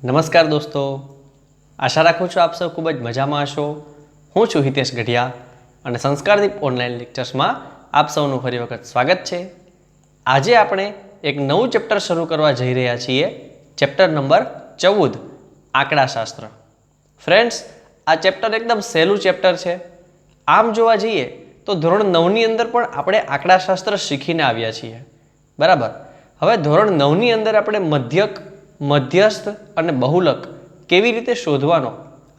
નમસ્કાર દોસ્તો, આશા રાખું છું આપ સૌ ખૂબ જ મજામાં હશો। હું છું હિતેશ ગઢિયા અને સંસ્કારદીપ ઓનલાઈન લેક્ચર્સમાં આપ સૌનું ફરી વખત સ્વાગત છે। આજે આપણે એક નવું ચેપ્ટર શરૂ કરવા જઈ રહ્યા છીએ, ચેપ્ટર નંબર 14 આંકડાશાસ્ત્ર। ફ્રેન્ડ્સ, આ ચેપ્ટર એકદમ સહેલું ચેપ્ટર છે। આમ જોવા જઈએ તો ધોરણ 9ની અંદર પણ આપણે આંકડાશાસ્ત્ર શીખીને આવ્યા છીએ, બરાબર। હવે ધોરણ 9ની અંદર આપણે મધ્યક, મધ્યસ્થ અને બહુલક કેવી રીતે શોધવાનો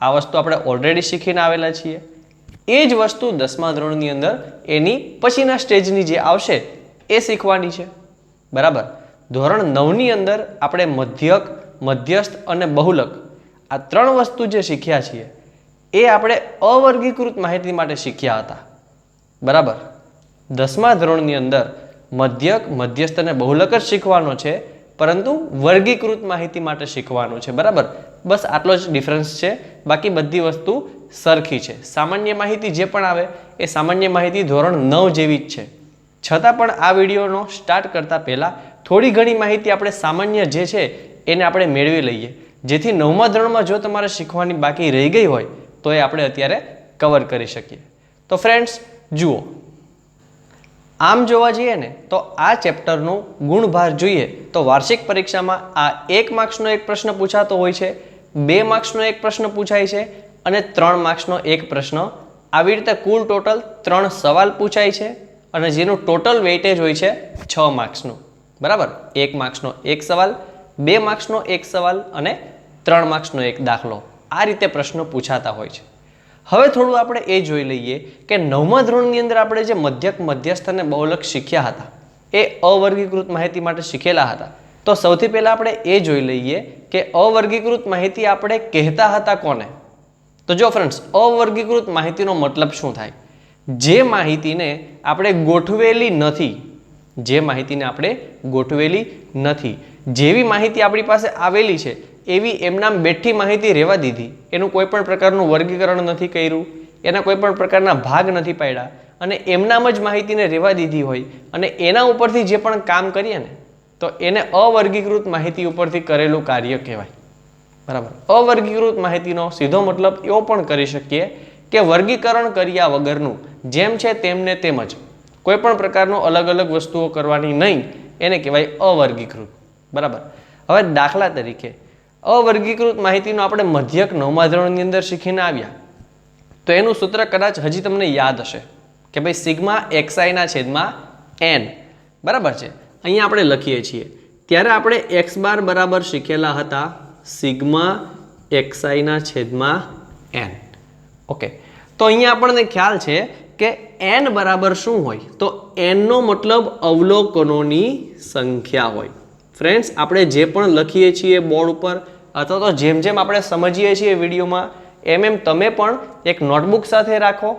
આ વસ્તુ આપણે ઓલરેડી શીખીને આવેલા છીએ। એ જ વસ્તુ 10મા ધોરણની અંદર એની પછીના સ્ટેજની જે આવશે એ શીખવાની છે, બરાબર। ધોરણ 9ની અંદર આપણે મધ્યક, મધ્યસ્થ અને બહુલક આ ત્રણ વસ્તુ જે શીખ્યા છીએ એ આપણે અવર્ગીકૃત માહિતી માટે શીખ્યા હતા, બરાબર। 10મા ધોરણની અંદર મધ્યક, મધ્યસ્થ અને બહુલક જ શીખવાનો છે, પરંતુ વર્ગીકૃત માહિતી માટે શીખવાનું છે, બરાબર। બસ આટલો જ ડિફરન્સ છે, બાકી બધી વસ્તુ સરખી છે। સામાન્ય માહિતી જે પણ આવે એ સામાન્ય માહિતી ધોરણ 9 જેવી જ છે, છતાં પણ આ વિડીયોનો સ્ટાર્ટ કરતા પહેલા થોડી ઘણી માહિતી આપણે સામાન્ય જે છે એને આપણે મેળવી લઈએ, જેથી 9મા ધોરણમાં જો તમારે શીખવાની બાકી રહી ગઈ હોય તો એ આપણે અત્યારે કવર કરી શકીએ। તો ફ્રેન્ડ્સ જુઓ, આમ જોવા જઈએ ને તો આ ચેપ્ટરનું ગુણભાર જોઈએ તો વાર્ષિક પરીક્ષામાં આ 1 માર્ક્સનો એક પ્રશ્ન પૂછાતો હોય છે, 2 માર્ક્સનો એક પ્રશ્ન પૂછાય છે અને 3 માર્ક્સનો એક પ્રશ્ન, આવી રીતે કુલ ટોટલ 3 સવાલ પૂછાય છે અને જેનું ટોટલ વેઇટેજ હોય છે 6 માર્ક્સનું, બરાબર। 1 માર્ક્સનો એક સવાલ, 2 માર્ક્સનો એક સવાલ અને 3 માર્ક્સનો એક દાખલો, આ રીતે પ્રશ્નો પૂછાતા હોય છે। હવે થોડું આપણે એ જોઈ લઈએ કે 9મા ધોરણની અંદર આપણે જે મધ્યક, મધ્યસ્થ અને બહુલક શીખ્યા હતા એ અવર્ગીકૃત માહિતી માટે શીખેલા હતા। તો સૌથી પહેલા આપણે એ જોઈ લઈએ કે અવર્ગીકૃત માહિતી આપણે કહેતા હતા કોને। તો જો ફ્રેન્ડ્સ, અવર્ગીકૃત માહિતીનો મતલબ શું થાય? જે માહિતીને આપણે ગોઠવેલી નથી, જે માહિતીને આપણે ગોઠવેલી નથી, જેવી માહિતી આપણી પાસે આવેલી છે એવી એમનામ બેઠી માહિતી રહેવા દીધી, એનું કોઈ પણ પ્રકારનું વર્ગીકરણ નથી કર્યું, એના કોઈ પણ પ્રકારના ભાગ નથી પાડ્યા અને એમનામ જ માહિતીને રહેવા દીધી હોય અને એના ઉપરથી જે પણ કામ કરીએ ને તો એને અવર્ગીકૃત માહિતી ઉપરથી કરેલું કાર્ય કહેવાય, બરાબર। અવર્ગીકૃત માહિતીનો સીધો મતલબ એવો પણ કરી શકીએ કે વર્ગીકરણ કર્યા વગરનું, જેમ છે તેમને તેમ જ કોઈ પણ પ્રકારનો અલગ અલગ વસ્તુઓ કરવાની નહીં, એને કહેવાય અવર્ગીકૃત, બરાબર। હવે દાખલા તરીકે અવર્ગીકૃત માહિતીનો આપણે મધ્યક 9મા ધોરણની અંદર શીખીને આવ્યા, તો એનું સૂત્ર કદાચ હજી તમને યાદ હશે કે ભાઈ સિગ્મા xi ના છેદમાં n, બરાબર છે। અહીંયા આપણે લખીએ છીએ ત્યારે આપણે x બાર બરાબર શીખેલા હતા સિગ્મા xi ના છેદમાં n, ઓકે। તો અહીંયા આપણને ખ્યાલ છે કે n બરાબર શું હોય? તો n નો મતલબ અવલોકનોની સંખ્યા હોય। ફ્રેન્ડ્સ, આપણે જે પણ લખીએ છીએ બોર્ડ ઉપર અથવા તો જેમ જેમ આપણે સમજીએ છીએ વિડીયોમાં એમ તમે પણ એક નોટબુક સાથે રાખો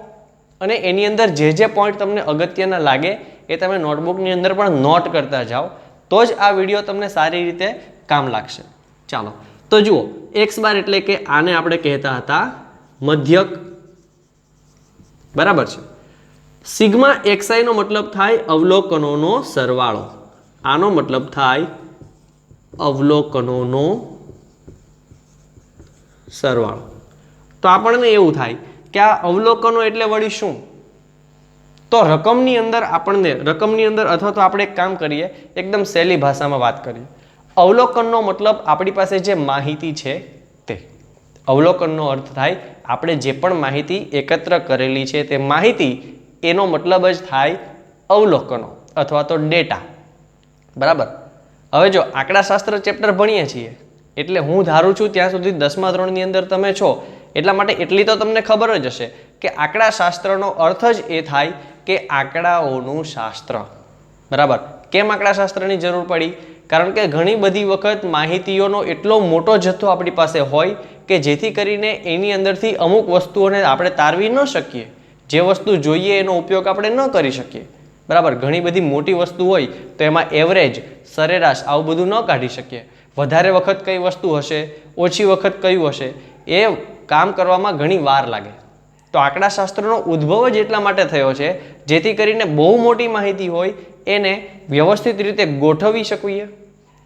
અને એની અંદર જે પોઈન્ટ તમને અગત્યના લાગે એ તમે નોટબુકની અંદર પણ નોટ કરતા જાઓ, તો જ આ વિડીયો તમને સારી રીતે કામ લાગશે। ચાલો તો જુઓ, x બાર એટલે કે આને આપણે કહેતા હતા મધ્યક, બરાબર છે। સિગ્મા xi નો મતલબ થાય અવલોકનોનો સરવાળો, આનો મતલબ થાય અવલોકનોનો સરવાળો। તો આપણને એવું થાય કે આ અવલોકનો એટલે વળી શું? તો રકમની અંદર આપણને રકમની અંદર અથવા તો આપણે એક કામ કરીએ, એકદમ સહેલી ભાષામાં વાત કરીએ। અવલોકનનો મતલબ આપણી પાસે જે માહિતી છે તે, અવલોકનનો અર્થ થાય આપણે જે પણ માહિતી એકત્ર કરેલી છે તે માહિતી, એનો મતલબ જ થાય અવલોકનો અથવા તો ડેટા, બરાબર। હવે જો આંકડાશાસ્ત્ર ચેપ્ટર ભણીએ છીએ એટલે હું ધારું છું ત્યાં સુધી 10મા ધોરણની અંદર તમે છો એટલા માટે એટલી તો તમને ખબર જ હશે કે આંકડાશાસ્ત્રનો અર્થ જ એ થાય કે આંકડાઓનું શાસ્ત્ર, બરાબર। કેમ આંકડાશાસ્ત્રની જરૂર પડી? કારણ કે ઘણી બધી વખત માહિતીઓનો એટલો મોટો જથ્થો આપણી પાસે હોય કે જેથી કરીને એની અંદરથી અમુક વસ્તુઓને આપણે તારવી ન શકીએ, જે વસ્તુ જોઈએ એનો ઉપયોગ આપણે ન કરી શકીએ, બરાબર। ઘણી બધી મોટી વસ્તુ હોય તો એમાં એવરેજ, સરેરાશ આવું બધું ન કાઢી શકીએ, વધારે વખત કઈ વસ્તુ હશે, ઓછી વખત કયું હશે, એ કામ કરવામાં ઘણી વાર લાગે। તો આંકડાશાસ્ત્રનો ઉદ્ભવ જ એટલા માટે થયો છે જેથી કરીને બહુ મોટી માહિતી હોય એને વ્યવસ્થિત રીતે ગોઠવી શકીએ,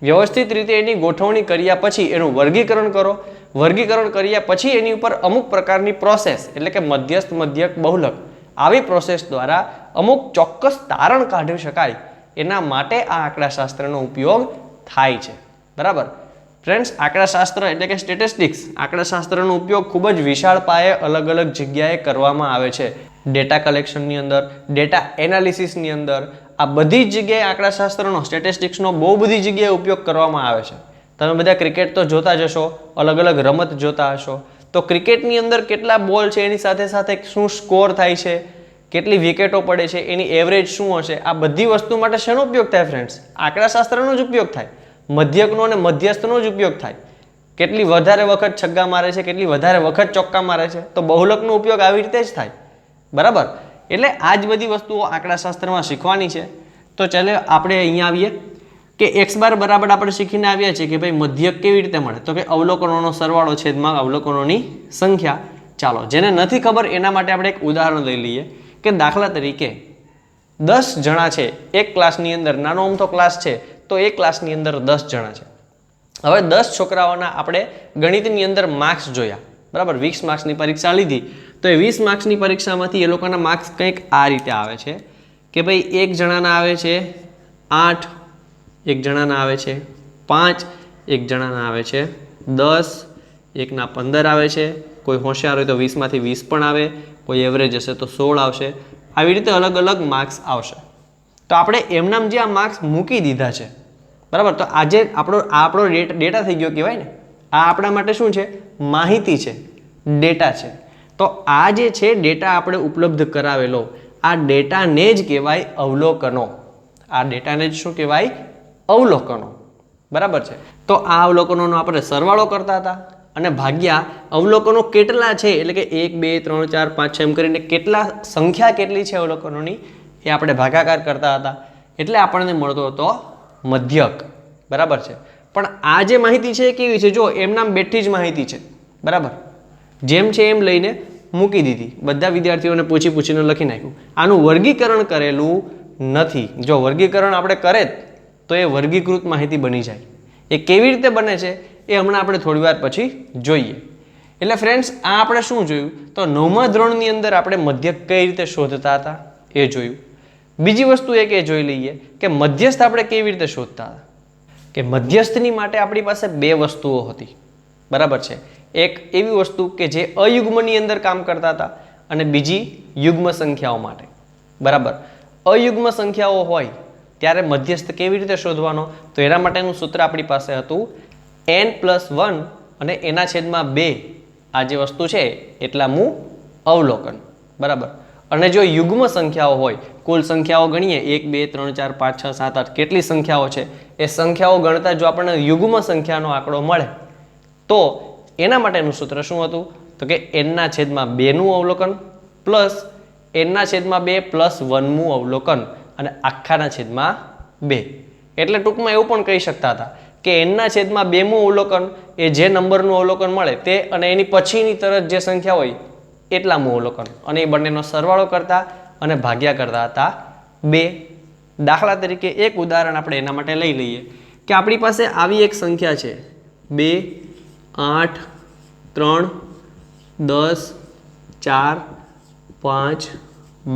વ્યવસ્થિત રીતે એની ગોઠવણી કર્યા પછી એનું વર્ગીકરણ કરો, વર્ગીકરણ કર્યા પછી એની ઉપર અમુક પ્રકારની પ્રોસેસ એટલે કે મધ્યસ્થ, મધ્યક, બહુલક આવી પ્રોસેસ દ્વારા અમુક ચોક્કસ તારણ કાઢી શકાય એના માટે આ આંકડાશાસ્ત્રનો ઉપયોગ થાય છે. બરાબર ફ્રેન્ડ્સ, આંકડાશાસ્ત્ર એટલે કે સ્ટેટિસ્ટિક્સ, આંકડાશાસ્ત્રનો ઉપયોગ ખૂબ જ વિશાળ પાયે અલગ અલગ જગ્યાએ કરવામાં આવે છે. ડેટા કલેક્શનની અંદર, ડેટા એનાલિસિસની અંદર, આ બધી જ જગ્યાએ આંકડાશાસ્ત્રનો, સ્ટેટિસ્ટિક્સનો બહુ બધી જગ્યાએ ઉપયોગ કરવામાં આવે છે. તમે બધા ક્રિકેટ તો જોતા જ હશો, અલગ અલગ રમત જોતા હશો, તો ક્રિકેટની અંદર કેટલા બોલ છે, એની સાથે સાથે શું સ્કોર થાય છે, કેટલી વિકેટો પડે છે, એની એવરેજ શું હશે, આ બધી વસ્તુ માટે શેનો ઉપયોગ થાય ફ્રેન્ડ્સ? આંકડાશાસ્ત્રનો જ ઉપયોગ થાય. મધ્યકનો અને મધ્યસ્થનો જ ઉપયોગ થાય. કેટલી વધારે વખત છગ્ગા મારે છે, કેટલી વધારે વખત ચોક્કા મારે છે, તો બહુલકનો ઉપયોગ આવી રીતે જ થાય. બરાબર, એટલે આ જ બધી વસ્તુઓ આંકડાશાસ્ત્રમાં શીખવાની છે. તો ચાલો આપણે અહીંયા આવીએ કે x બાર બરાબર આપણે શીખીને આવ્યા છે કે ભાઈ મધ્યક કેવી રીતે મળે, તો કે અવલોકનોનો સરવાળો છેદમાં અવલોકનોની સંખ્યા. ચાલો, જેને નથી ખબર એના માટે આપણે એક ઉદાહરણ લઈ લઈએ કે દાખલા તરીકે 10 જણા છે એક ક્લાસની અંદર, નાનો અમથો ક્લાસ છે તો એક ક્લાસની અંદર 10 જણા છે. હવે 10 છોકરાઓના આપણે ગણિતની અંદર માર્ક્સ જોયા. બરાબર, 20 માર્ક્સની પરીક્ષા લીધી તો એ 20 માર્ક્સની પરીક્ષામાંથી એ લોકોના માર્ક્સ કંઈક આ રીતે આવે છે કે ભાઈ એક જણાના આવે છે 8, એક જણાના આવે છે 5, એક જણાના આવે છે 10, એકના 15 આવે છે. કોઈ હોશિયાર હોય તો 20માંથી 20 પણ આવે, કોઈ એવરેજ હશે તો 16 આવશે. આવી રીતે અલગ અલગ માર્ક્સ આવશે. તો આપણે એમનામ જે આ માર્ક્સ મૂકી દીધા છે, બરાબર, તો આજે આપણો ડેટા થઈ ગયો કહેવાય ને. આ આપણા માટે શું છે? માહિતી છે, ડેટા છે. તો આ જે છે ડેટા આપણે ઉપલબ્ધ કરાવેલો, આ ડેટાને જ કહેવાય અવલોકનો. આ ડેટાને જ શું કહેવાય? અવલોકનો. બરાબર છે. તો આ અવલોકનોનો આપણે સરવાળો કરતા હતા અને ભાગ્યા અવલોકનો કેટલા છે એટલે કે 1, 2, 3, 4, 5, 6 એમ કરીને કેટલા સંખ્યા કેટલી છે અવલોકનોની એ આપણે ભાગાકાર કરતા હતા. એટલે આપણને મળતો હતો મધ્યક. બરાબર છે. પણ આ જે માહિતી છે એ કેવી છે? જો એમનામ બેઠી જ માહિતી છે. બરાબર, જેમ છે એમ લઈને મૂકી દીધી, બધા વિદ્યાર્થીઓને પૂછીને લખી નાખ્યું. આનું વર્ગીકરણ કરેલું નથી. જો વર્ગીકરણ આપણે કરે તો એ વર્ગીકૃત માહિતી બની જાય. એ કેવી રીતે બને છે એ હમણાં આપણે થોડી વાર પછી જોઈએ. એટલે ફ્રેન્ડ્સ, આ આપણે શું જોયું? તો 9મા ધોરણની અંદર આપણે મધ્યક કઈ રીતે શોધતા હતા એ જોયું. બીજી વસ્તુ એક એ જોઈ લઈએ કે મધ્યસ્થ આપણે કેવી રીતે શોધતા હતા. કે મધ્યસ્થની માટે આપણી પાસે બે વસ્તુઓ હતી. બરાબર છે. એક એવી વસ્તુ કે જે અયુગ્મની અંદર કામ કરતા હતા અને બીજી યુગ્મ સંખ્યાઓ માટે. બરાબર, અયુગ્મ સંખ્યાઓ હોય ત્યારે મધ્યસ્થ કેવી રીતે શોધવાનો? તો એના માટેનું સૂત્ર આપણી પાસે હતું n+1 અને એના છેદમાં 2 આ જે વસ્તુ છે એટલામું અવલોકન. બરાબર, અને જો યુગ્મ સંખ્યાઓ હોય, કુલ સંખ્યાઓ ગણીએ 1, 2, 3, 4, 5, 6, 7, 8 કેટલી સંખ્યાઓ છે એ સંખ્યાઓ ગણતા જો આપણને યુગ્મ સંખ્યાનો આંકડો મળે તો એના માટેનું સૂત્ર શું હતું? તો કે n/2 નું અવલોકન પ્લસ n/2 પ્લસ 1મું અવલોકન અને આખાના છેદમાં 2. એટલે ટૂંકમાં એવું પણ કહી શકતા હતા કે n/2મું અવલોકન એ જે નંબરનું અવલોકન મળે તે અને એની પછીની તરત જે સંખ્યા હોય એટલામું અવલોકન, અને એ બંનેનો સરવાળો કરતા અને ભાગ્યા કરતા હતા 2. દાખલા તરીકે એક ઉદાહરણ આપણે એના માટે લઈ લઈએ કે આપણી પાસે આવી એક સંખ્યા છે 2, 8, 3, 10, 4, 5,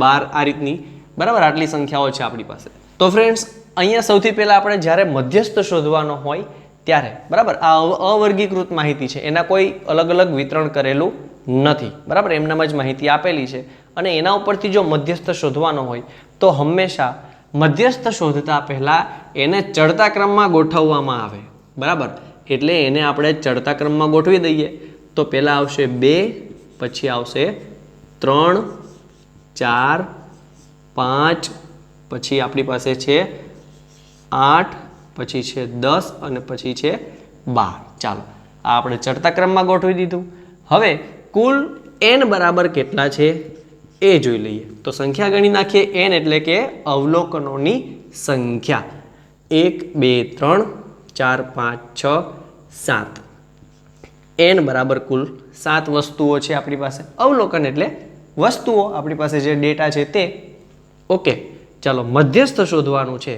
12 આ રીતની. બરાબર, આટલી સંખ્યાઓ છે આપણી પાસે. તો ફ્રેન્ડ્સ, અહીંયા સૌથી પહેલાં આપણે જ્યારે મધ્યસ્થ શોધવાનો હોય ત્યારે, બરાબર, આ અવર્ગીકૃત માહિતી છે, એના કોઈ અલગ અલગ વિતરણ કરેલું નથી. બરાબર, એમનામ જ માહિતી આપેલી છે અને એના ઉપરથી જો મધ્યસ્થ શોધવાનો હોય તો હંમેશા મધ્યસ્થ શોધતા પહેલાં એને ચડતા ક્રમમાં ગોઠવવામાં આવે. બરાબર, એટલે એને આપણે ચડતા ક્રમમાં ગોઠવી દઈએ તો પહેલાં આવશે 2, પછી આવશે 3, 4, 5, પછી આપણી પાસે છે 8, પછી છે 10 અને પછી છે 12. ચાલો, આ આપણે ચડતા ક્રમમાં ગોઠવી દીધું. હવે કુલ n બરાબર કેટલા છે એ જોઈ લઈએ. તો સંખ્યા ગણી નાખીએ. n એટલે કે અવલોકનોની સંખ્યા. 1, 2, 3, 4, 5, 6, 7. n બરાબર કુલ 7 વસ્તુઓ છે આપણી પાસે. અવલોકન એટલે વસ્તુઓ, આપણી પાસે જે ડેટા છે તે. ઓકે, ચાલો મધ્યસ્થ શોધવાનું છે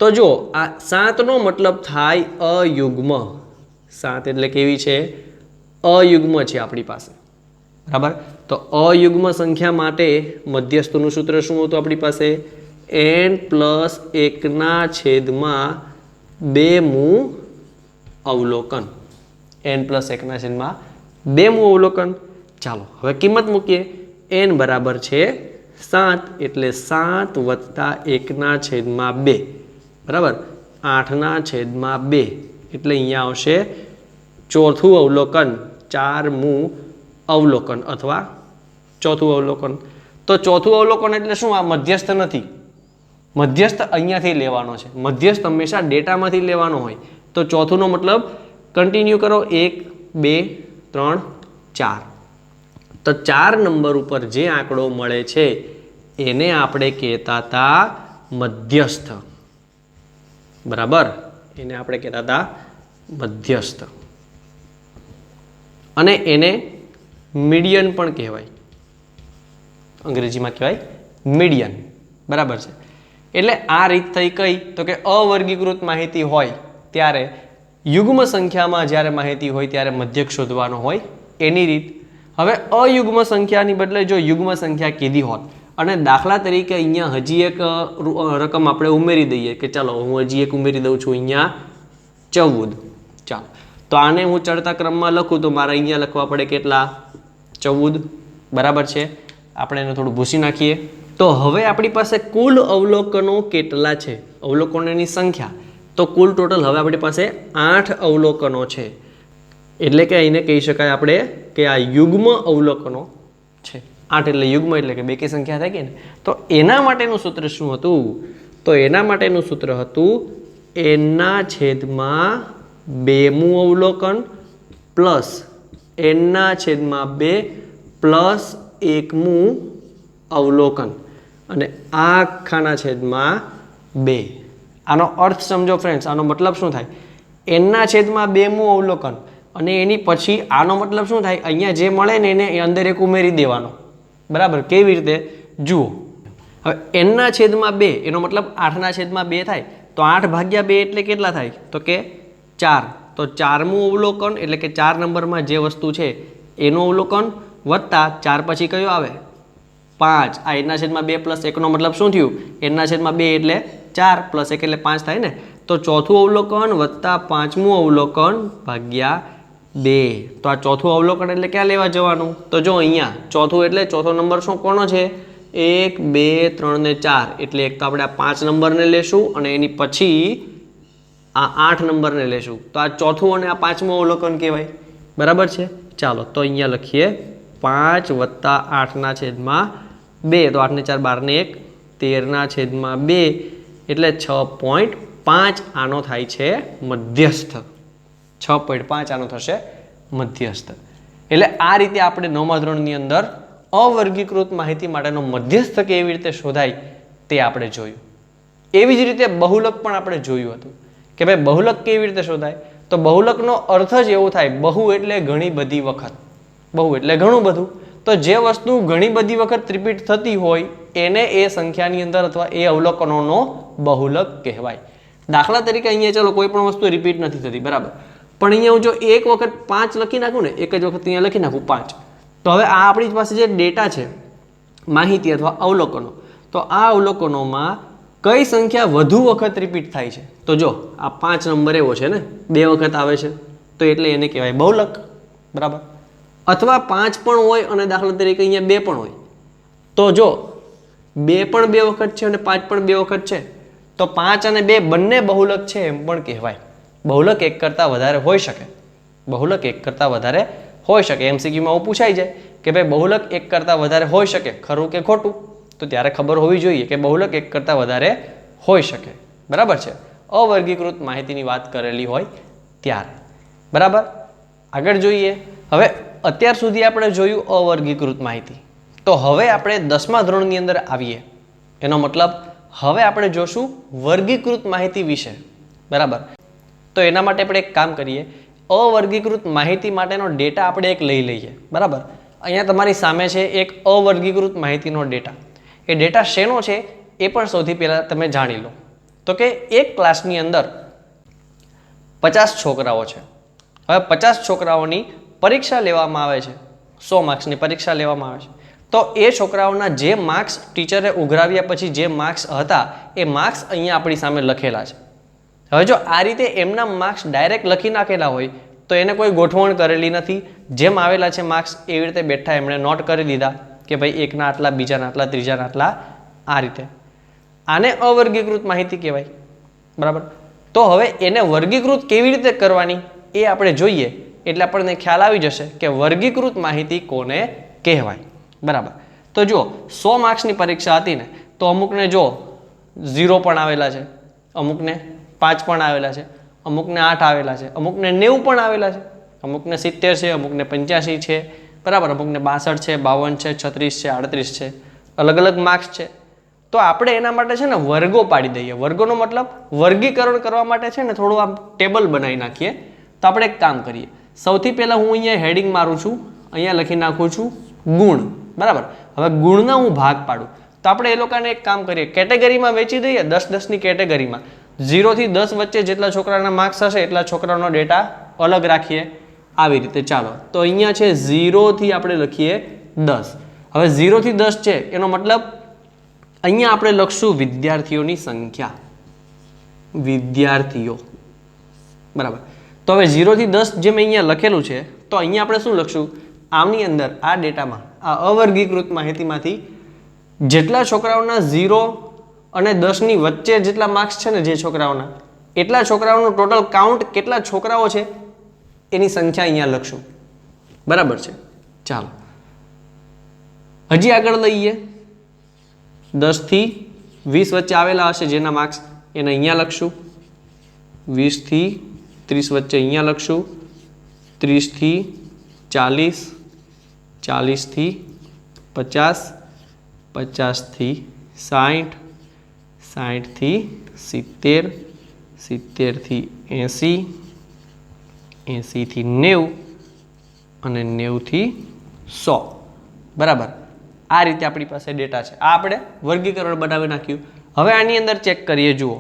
તો જો આ 7નો મતલબ થાય અયુગ્મ। 7 એટલે કેવી છે? અયુગ્મ છે આપણી પાસે, બરાબર। તો અયુગ્મ સંખ્યા માટે મધ્યસ્થનું સૂત્ર શું હતું આપણી પાસે? n+1/2 અવલોકન। n+1/2 અવલોકન। ચાલો હવે કિંમત મૂકીએ। n બરાબર છે 7 એટલે 7 + 1/2 બરાબર 8/2 એટલે અહીંયા આવશે ચોથું અવલોકન, 4મું અવલોકન અથવા ચોથું અવલોકન। તો ચોથું અવલોકન એટલે શું? આ મધ્યસ્થ નથી, મધ્યસ્થ અહીંયાથી લેવાનો છે। મધ્યસ્થ હંમેશા ડેટામાંથી લેવાનો હોય। તો ચોથુંનો મતલબ કન્ટિન્યુ કરો, 1 2 3 4। તો 4 નંબર ઉપર જે આંકડો મળે છે એને આપણે કહેતા હતા મધ્યસ્થ, બરાબર। એને આપણે કહેતા હતા મધ્યસ્થ અને એને મીડિયન પણ કહેવાય, અંગ્રેજીમાં કહેવાય મીડિયન, બરાબર છે। એટલે આ રીત થઈ કઈ? તો કે અવર્ગીકૃત માહિતી હોય ત્યારે યુગ્મ સંખ્યામાં જ્યારે માહિતી હોય ત્યારે મધ્યક શોધવાનો હોય એની રીત। હવે અયુગ્મ સંખ્યાની બદલે જો યુગ્મ સંખ્યા કીધી હોત અને દાખલા તરીકે અહીંયા હજી એક રકમ આપણે ઉમેરી દઈએ કે ચાલો હું હજી એક ઉમેરી દઉં છું, અહીંયા 14। ચાલો તો આને હું ચડતા ક્રમમાં લખું તો મારે અહીંયા લખવા પડે કેટલા? 14, બરાબર છે। આપણે એને થોડું ભૂસી નાખીએ તો હવે આપણી પાસે કુલ અવલોકનો કેટલા છે? અવલોકનોની સંખ્યા તો કુલ ટોટલ હવે આપણી પાસે 8 અવલોકનો છે। એટલે કે એને કહી શકાય આપણે કે આ યુગ્મ અવલોકનો છે। 8 એટલે યુગ્મ એટલે કે બેકી સંખ્યા થઈ ગઈ ને। તો એના માટેનું સૂત્ર શું હતું? તો એના માટેનું સૂત્ર હતું n/2મું અવલોકન પ્લસ n/2 પ્લસ 1મું અવલોકન અને આખાના છેદમાં 2। આનો અર્થ સમજો ફ્રેન્ડ્સ, આનો મતલબ શું થાય? n/2મું અવલોકન અને એની પછી આનો મતલબ શું થાય? અહીંયા જે મળે ને એને અંદર એક ઉમેરી દેવાનો, બરાબર। કેવી રીતે? જુઓ, હવે n/2 એનો મતલબ 8/2 થાય। તો 8/2 એટલે કેટલા થાય? તો કે 4। તો 4મું અવલોકન એટલે કે 4 નંબરમાં જે વસ્તુ છે એનું અવલોકન વત્તા 4 પછી કયો આવે? 5। આ n/2 પ્લસ 1નો મતલબ શું થયું? n/2 એટલે 4 પ્લસ 1 એટલે 5 થાય ને। તો ચોથું અવલોકન વત્તા 5મું અવલોકન ભાગ્યા 2। તો આ ચોથું અવલોકન એટલે ક્યાં લેવા જવાનું? તો જો અહીંયા ચોથું એટલે ચોથો નંબર શું કોનો છે? 1 2 3 ને 4 એટલે એક તો આપણે આ 5 નંબરને લેશું અને એની પછી આ 8 નંબરને લેશું। તો આ ચોથું અને આ 5મું અવલોકન કહેવાય, બરાબર છે। ચાલો તો અહીંયા લખીએ 5 + 8/2 તો 8 ને 4 12 ને 1 13/2 એટલે 6.5 આનો થાય છે મધ્યસ્થ। 6.5 આનો થશે મધ્યસ્થ। એટલે આ રીતે આપણે 9મા ધોરણની અંદર અવર્ગીકૃત માહિતી માટેનો મધ્યસ્થ કેવી રીતે શોધાય તે આપણે જોયું। એવી જ રીતે બહુલક પણ આપણે જોયું હતું કે ભાઈ બહુલક કેવી રીતે શોધાય। તો બહુલકનો અર્થ જ એવો થાય, બહુ એટલે ઘણી બધી વખત, બહુ એટલે ઘણું બધું। તો જે વસ્તુ ઘણી બધી વખત રિપીટ થતી હોય એને એ સંખ્યાની અંદર અથવા એ અવલોકનોનો બહુલક કહેવાય। દાખલા તરીકે અહીંયા ચાલો કોઈ પણ વસ્તુ રિપીટ નથી થતી, બરાબર, પણ અહીંયા હું જો એક વખત 5 લખી નાખું ને, એક જ વખત અહીંયા લખી નાખું 5, તો હવે આ આપણી પાસે જે ડેટા છે, માહિતી અથવા અવલોકનો, તો આ અવલોકનોમાં કઈ સંખ્યા વધુ વખત રિપીટ થાય છે? તો જો આ 5 નંબર એવો છે ને 2 વખત આવે છે તો એટલે એને કહેવાય બહુલક, બરાબર। અથવા 5 પણ હોય અને દાખલા તરીકે અહીંયા 2 પણ હોય તો જો 2 પણ 2 વખત છે અને 5 પણ 2 વખત છે તો 5 અને 2 બંને બહુલક છે એમ પણ કહેવાય। બહુલક એક કરતાં વધારે હોઈ શકે, બહુલક એક કરતાં વધારે હોઈ શકે। એમસીક્યુમાં આવું પૂછાઈ જાય કે ભાઈ બહુલક એક કરતાં વધારે હોઈ શકે, ખરું કે ખોટું? તો ત્યારે ખબર હોવી જોઈએ કે બહુલક એક કરતાં વધારે હોઈ શકે, બરાબર છે। અવર્ગીકૃત માહિતીની વાત કરેલી હોય ત્યારે, બરાબર। આગળ જોઈએ। હવે અત્યાર સુધી આપણે જોયું અવર્ગીકૃત માહિતી, તો હવે આપણે 10મા ધોરણની અંદર આવીએ, એનો મતલબ હવે આપણે જોશું વર્ગીકૃત માહિતી વિશે, બરાબર। તો એના માટે આપણે એક કામ કરીએ, અવર્ગીકૃત માહિતી માટેનો ડેટા આપણે એક લઈ લઈએ, બરાબર। અહીંયા તમારી સામે છે એક અવર્ગીકૃત માહિતીનો ડેટા। એ ડેટા શેનો છે એ પણ સૌથી પહેલાં તમે જાણી લો। તો કે એક ક્લાસની અંદર 50 છોકરાઓ છે. હવે 50 છોકરાઓની પરીક્ષા લેવામાં આવે છે, 100 માર્ક્સની પરીક્ષા લેવામાં આવે છે. તો એ છોકરાઓના જે માર્ક્સ ટીચરે ઉઘરાવ્યા પછી જે માર્ક્સ હતા એ માર્ક્સ અહીંયા આપણી સામે લખેલા છે. હવે જો આ રીતે એમના માર્ક્સ ડાયરેક્ટ લખી નાખેલા હોય તો એને કોઈ ગોઠવણ કરેલી નથી. જેમ આવેલા છે માર્ક્સ એવી રીતે બેઠા એમણે નોટ કરી દીધા કે ભાઈ એકના આટલા, બીજાના આટલા, ત્રીજાના આટલા, આ રીતે. આને અવર્ગીકૃત માહિતી કહેવાય. બરાબર. તો હવે એને વર્ગીકૃત કેવી રીતે કરવાની એ આપણે જોઈએ એટલે આપણને ખ્યાલ આવી જશે કે વર્ગીકૃત માહિતી કોને કહેવાય. બરાબર. તો જો 100 માર્ક્સની પરીક્ષા હતી ને તો અમુકને જો 0 પણ આવેલા છે, અમુકને 5 પણ આવેલા છે, અમુકને 8 આવેલા છે, અમુકને 90 પણ આવેલા છે, અમુકને 70 છે, અમુકને 85 છે. બરાબર. અમુકને 62 છે, 52 છે, 36 છે, 38 છે. અલગ અલગ માર્ક્સ છે. તો આપણે એના માટે છે ને વર્ગો પાડી દઈએ. વર્ગોનો મતલબ વર્ગીકરણ કરવા માટે છે ને થોડું આમ ટેબલ બનાવી નાખીએ. તો આપણે એક કામ કરીએ. સૌથી પહેલાં હું અહીંયા હેડિંગ મારું છું, અહીંયા લખી નાખું છું ગુણ. બરાબર. હવે ગુણના હું ભાગ પાડું તો આપણે એ લોકોને એક કામ કરીએ, કેટેગરીમાં વેચી દઈએ. 10-10ની કેટેગરીમાં 0 થી 10 વચ્ચે જેટલા છોકરાના માર્ક્સ હશે એટલા છોકરાનો ડેટા અલગ રાખીએ. આવી રીતે ચાલો. તો અહીંયા છે 0 થી આપણે લખીએ 10. હવે 0 થી 10 છે એનો મતલબ અહીંયા આપણે લખશું વિદ્યાર્થીઓની સંખ્યા. વિદ્યાર્થીઓ. બરાબર. તો હવે 0 થી 10 જે મેં અહીંયા લખેલું છે તો અહીંયા આપણે શું લખશું? આમની અંદર આ ડેટામાં આ અવર્ગીકૃત માહિતીમાંથી જેટલા છોકરાઓના 0 અને 10ની વચ્ચે જેટલા માર્ક્સ છે ને જે છોકરાઓના એટલા છોકરાઓનું ટોટલ કાઉન્ટ કેટલા છોકરાઓ છે એની સંખ્યા અહીંયા લખશું. બરાબર છે. ચાલો હજી આગળ લઈએ. 10 થી 20 વચ્ચે આવેલા હશે જેના માર્ક્સ એને અહીંયા લખશું. 20 થી 30 વચ્ચે અહીંયા લખશું. 30 થી 40, 40 થી 50, 50 થી 60, 60 થી 70, 70 થી 80, 80 થી 90 અને 90 થી 100. બરાબર. આ રીતે આપણી પાસે ડેટા છે. આ આપણે વર્ગીકરણ બનાવી નાખ્યું. હવે આની અંદર ચેક કરીએ. જુઓ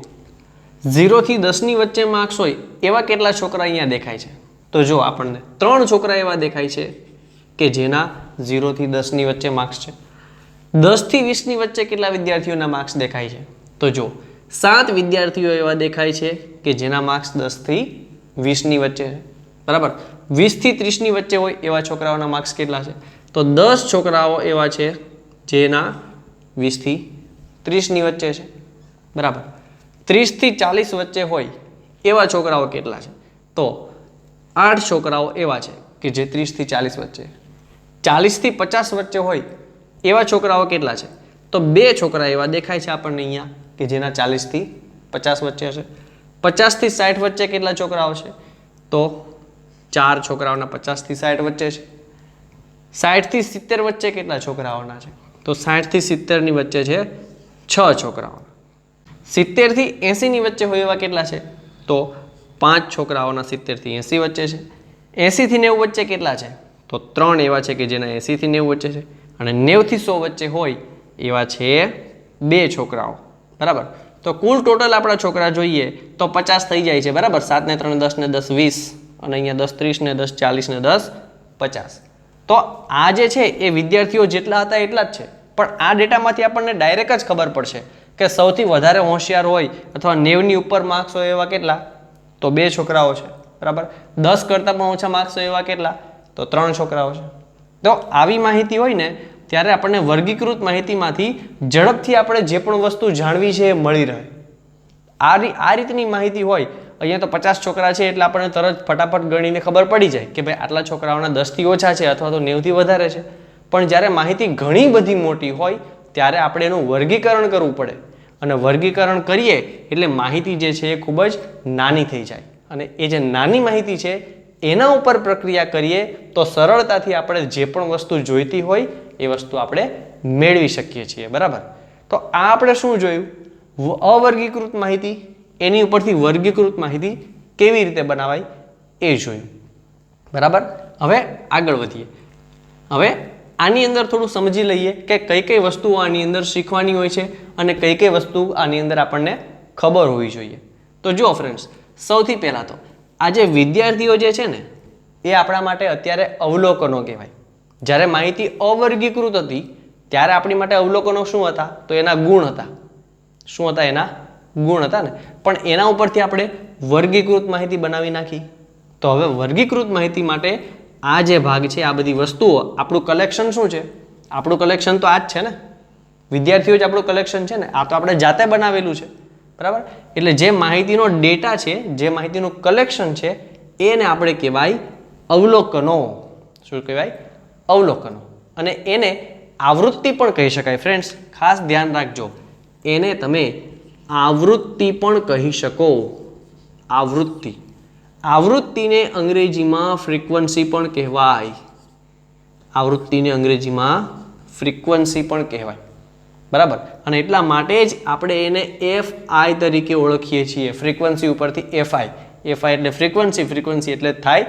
0 થી 10ની વચ્ચે માર્ક્સ હોય એવા કેટલા છોકરા અહીંયા દેખાય છે? તો જો આપણને 3 છોકરા એવા દેખાય છે કે જેના 0 થી 10ની વચ્ચે માર્ક્સ છે. 10 થી 20ની વચ્ચે કેટલા વિદ્યાર્થીઓના માર્ક્સ દેખાય છે? તો જો 7 વિદ્યાર્થીઓ એવા દેખાય છે કે જેના માર્ક્સ 10 થી 20ની વચ્ચે છે. બરાબર. 20 થી 30ની વચ્ચે હોય એવા છોકરાઓના માર્ક્સ કેટલા છે? તો 10 છોકરાઓ એવા છે જેના 20 થી 30ની વચ્ચે છે. બરાબર. 30 થી 40 વચ્ચે હોય એવા છોકરાઓ કેટલા છે? તો 8 છોકરાઓ એવા છે કે જે 30 થી 40 વચ્ચે. 40 થી 50 વચ્ચે હોય એવા છોકરાઓ કેટલા છે? તો 2 છોકરા એવા દેખાય છે આપણને અહીંયા કે જેના 40 થી 50 વચ્ચે હશે. 50 થી 60 વચ્ચે કેટલા છોકરાઓ છે? તો 4 છોકરાઓના 50 થી 60 વચ્ચે છે. 60 થી 70 વચ્ચે કેટલા છોકરાઓના છે? તો 60 થી 70ની વચ્ચે છે 6 છોકરાઓ. 70 થી 80ની વચ્ચે હોય એવા કેટલા છે? તો 5 છોકરાઓના 70 થી 80 વચ્ચે છે. 80 થી 90 વચ્ચે કેટલા છે? તો 3 એવા છે કે જેના 80 થી 90 વચ્ચે છે. અને 90 થી 100 વચ્ચે હોય એવા છે 2 છોકરાઓ. બરાબર. તો કુલ ટોટલ આપણા છોકરા જોઈએ તો 50 થઈ જાય છે. બરાબર. 7 ને 3 10 ને 10 20 અને અહીંયા 10 30 ને 10 40 ને 10 50. તો આ જે છે એ વિદ્યાર્થીઓ જેટલા હતા એટલા જ છે. પણ આ ડેટામાંથી આપણને ડાયરેક્ટ જ ખબર પડશે કે સૌથી વધારે હોશિયાર હોય અથવા 90ની ઉપર માર્ક્સ હોય એવા કેટલા? તો 2 છોકરાઓ છે. બરાબર. 10 કરતાં પણ ઓછા માર્ક્સ હોય એવા કેટલા? તો 3 છોકરાઓ છે. તો આવી માહિતી હોય ને ત્યારે આપણને વર્ગીકૃત માહિતીમાંથી ઝડપથી આપણે જે પણ વસ્તુ જાણવી છે એ મળી રહે. આ રીતની માહિતી હોય. અહીંયા તો 50 છોકરા છે એટલે આપણને તરત ફટાફટ ગણીને ખબર પડી જાય કે ભાઈ આટલા છોકરાઓના 10 થી ઓછા છે અથવા તો 90 થી વધારે છે. પણ જ્યારે માહિતી ઘણી બધી મોટી હોય ત્યારે આપણે એનું વર્ગીકરણ કરવું પડે. અને વર્ગીકરણ કરીએ એટલે માહિતી જે છે એ ખૂબ જ નાની થઈ જાય. અને એ જે નાની માહિતી છે એના ઉપર પ્રક્રિયા કરીએ તો સરળતાથી આપણે જે પણ વસ્તુ જોઈતી હોય એ વસ્તુ આપણે મેળવી શકીએ છીએ. બરાબર. તો આ આપણે શું જોયું? અવર્ગીકૃત માહિતી, એની ઉપરથી વર્ગીકૃત માહિતી કેવી રીતે બનાવાય એ જોયું. બરાબર. હવે આગળ વધીએ. હવે આની અંદર થોડું સમજી લઈએ કે કઈ કઈ વસ્તુઓ આની અંદર શીખવાની હોય છે અને કઈ કઈ વસ્તુ આની અંદર આપણને ખબર હોવી જોઈએ। તો જો ફ્રેન્ડ્સ, સૌથી પહેલાં તો આ જે વિદ્યાર્થીઓ જે છે ને એ આપણા માટે અત્યારે અવલોકનો કહેવાય। જ્યારે માહિતી અવર્ગીકૃત હતી ત્યારે આપણી માટે અવલોકનો શું હતા? તો એના ગુણ હતા। શું હતા? એના ગુણ હતા ને। પણ એના ઉપરથી આપણે વર્ગીકૃત માહિતી બનાવી નાખી। તો હવે વર્ગીકૃત માહિતી માટે આ જે ભાગ છે, આ બધી વસ્તુઓ, આપણું કલેક્શન શું છે? આપણું કલેક્શન તો આ જ છે ને, વિદ્યાર્થીઓ જ આપણું કલેક્શન છે ને, આ તો આપણે જાતે બનાવેલું છે, બરાબર? એટલે જે માહિતીનો ડેટા છે, જે માહિતીનું કલેક્શન છે, એને આપણે કહેવાય અવલોકનો। શું કહેવાય? અવલોકનો। અને એને આવૃત્તિ પણ કહી શકાય ફ્રેન્ડ્સ, ખાસ ધ્યાન રાખજો, એને તમે આવૃત્તિ પણ કહી શકો। આવૃત્તિ, આવૃત્તિને અંગ્રેજીમાં ફ્રીક્વન્સી પણ કહેવાય। આવૃત્તિને અંગ્રેજીમાં ફ્રીક્વન્સી પણ કહેવાય, બરાબર? અને એટલા માટે જ આપણે એને એફઆઈ તરીકે ઓળખીએ છીએ। ફ્રીક્વન્સી ઉપરથી એફઆઈ, એફઆઈ એટલે ફ્રીક્વન્સી, ફ્રીક્વન્સી એટલે થાય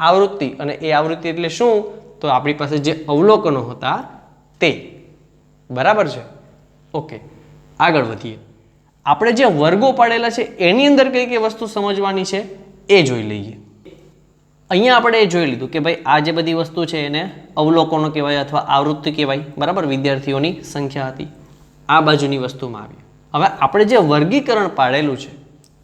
આવૃત્તિ, અને એ આવૃત્તિ એટલે શું? તો આપણી પાસે જે અવલોકનો હતા તે, બરાબર છે? ઓકે, આગળ વધીએ। આપણે જે વર્ગો પાડેલા છે એની અંદર કઈ કઈ વસ્તુ સમજવાની છે એ જોઈ લઈએ। અહીંયા આપણે એ જોઈ લીધું કે ભાઈ આ જે બધી વસ્તુ છે એને અવલોકનો કહેવાય અથવા આવૃત્તિ કહેવાય, બરાબર? વિદ્યાર્થીઓની સંખ્યા હતી। આ બાજુની વસ્તુમાં આવી। હવે આપણે જે વર્ગીકરણ પાડેલું છે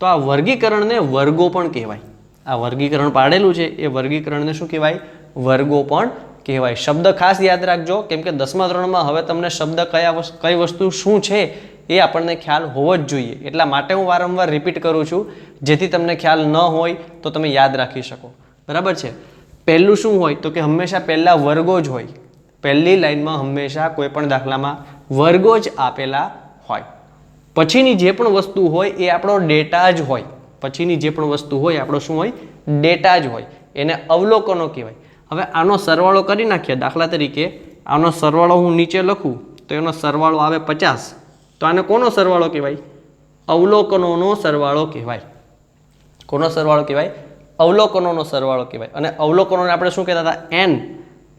તો આ વર્ગીકરણને વર્ગો પણ કહેવાય। આ વર્ગીકરણ પાડેલું છે એ વર્ગીકરણને શું કહેવાય? વર્ગો પણ કહેવાય। શબ્દ ખાસ યાદ રાખજો, કેમ કે 10મા ધોરણમાં હવે તમને શબ્દ કઈ વસ્તુ શું છે એ આપણને ખ્યાલ હોવો જ જોઈએ। એટલા માટે હું વારંવાર રિપીટ કરું છું, જેથી તમને ખ્યાલ ન હોય તો તમે યાદ રાખી શકો, બરાબર છે? પહેલું શું હોય? તો કે હંમેશા પહેલા વર્ગો જ હોય। પહેલી લાઈનમાં હંમેશા કોઈ પણ દાખલામાં વર્ગો જ આપેલા હોય। પછીની જે પણ વસ્તુ હોય એ આપણો ડેટા જ હોય। પછીની જે પણ વસ્તુ હોય આપણો શું હોય? ડેટા જ હોય। એને અવલોકનો કહેવાય। હવે આનો સરવાળો કરી નાખીએ। દાખલા તરીકે આનો સરવાળો હું નીચે લખું તો એનો સરવાળો આવે 50। તો આને કોનો સરવાળો કહેવાય? અવલોકનોનો સરવાળો કહેવાય। કોનો સરવાળો કહેવાય? અવલોકનોનો સરવાળો કહેવાય। અને અવલોકનોને આપણે શું કહેતા હતા? એન।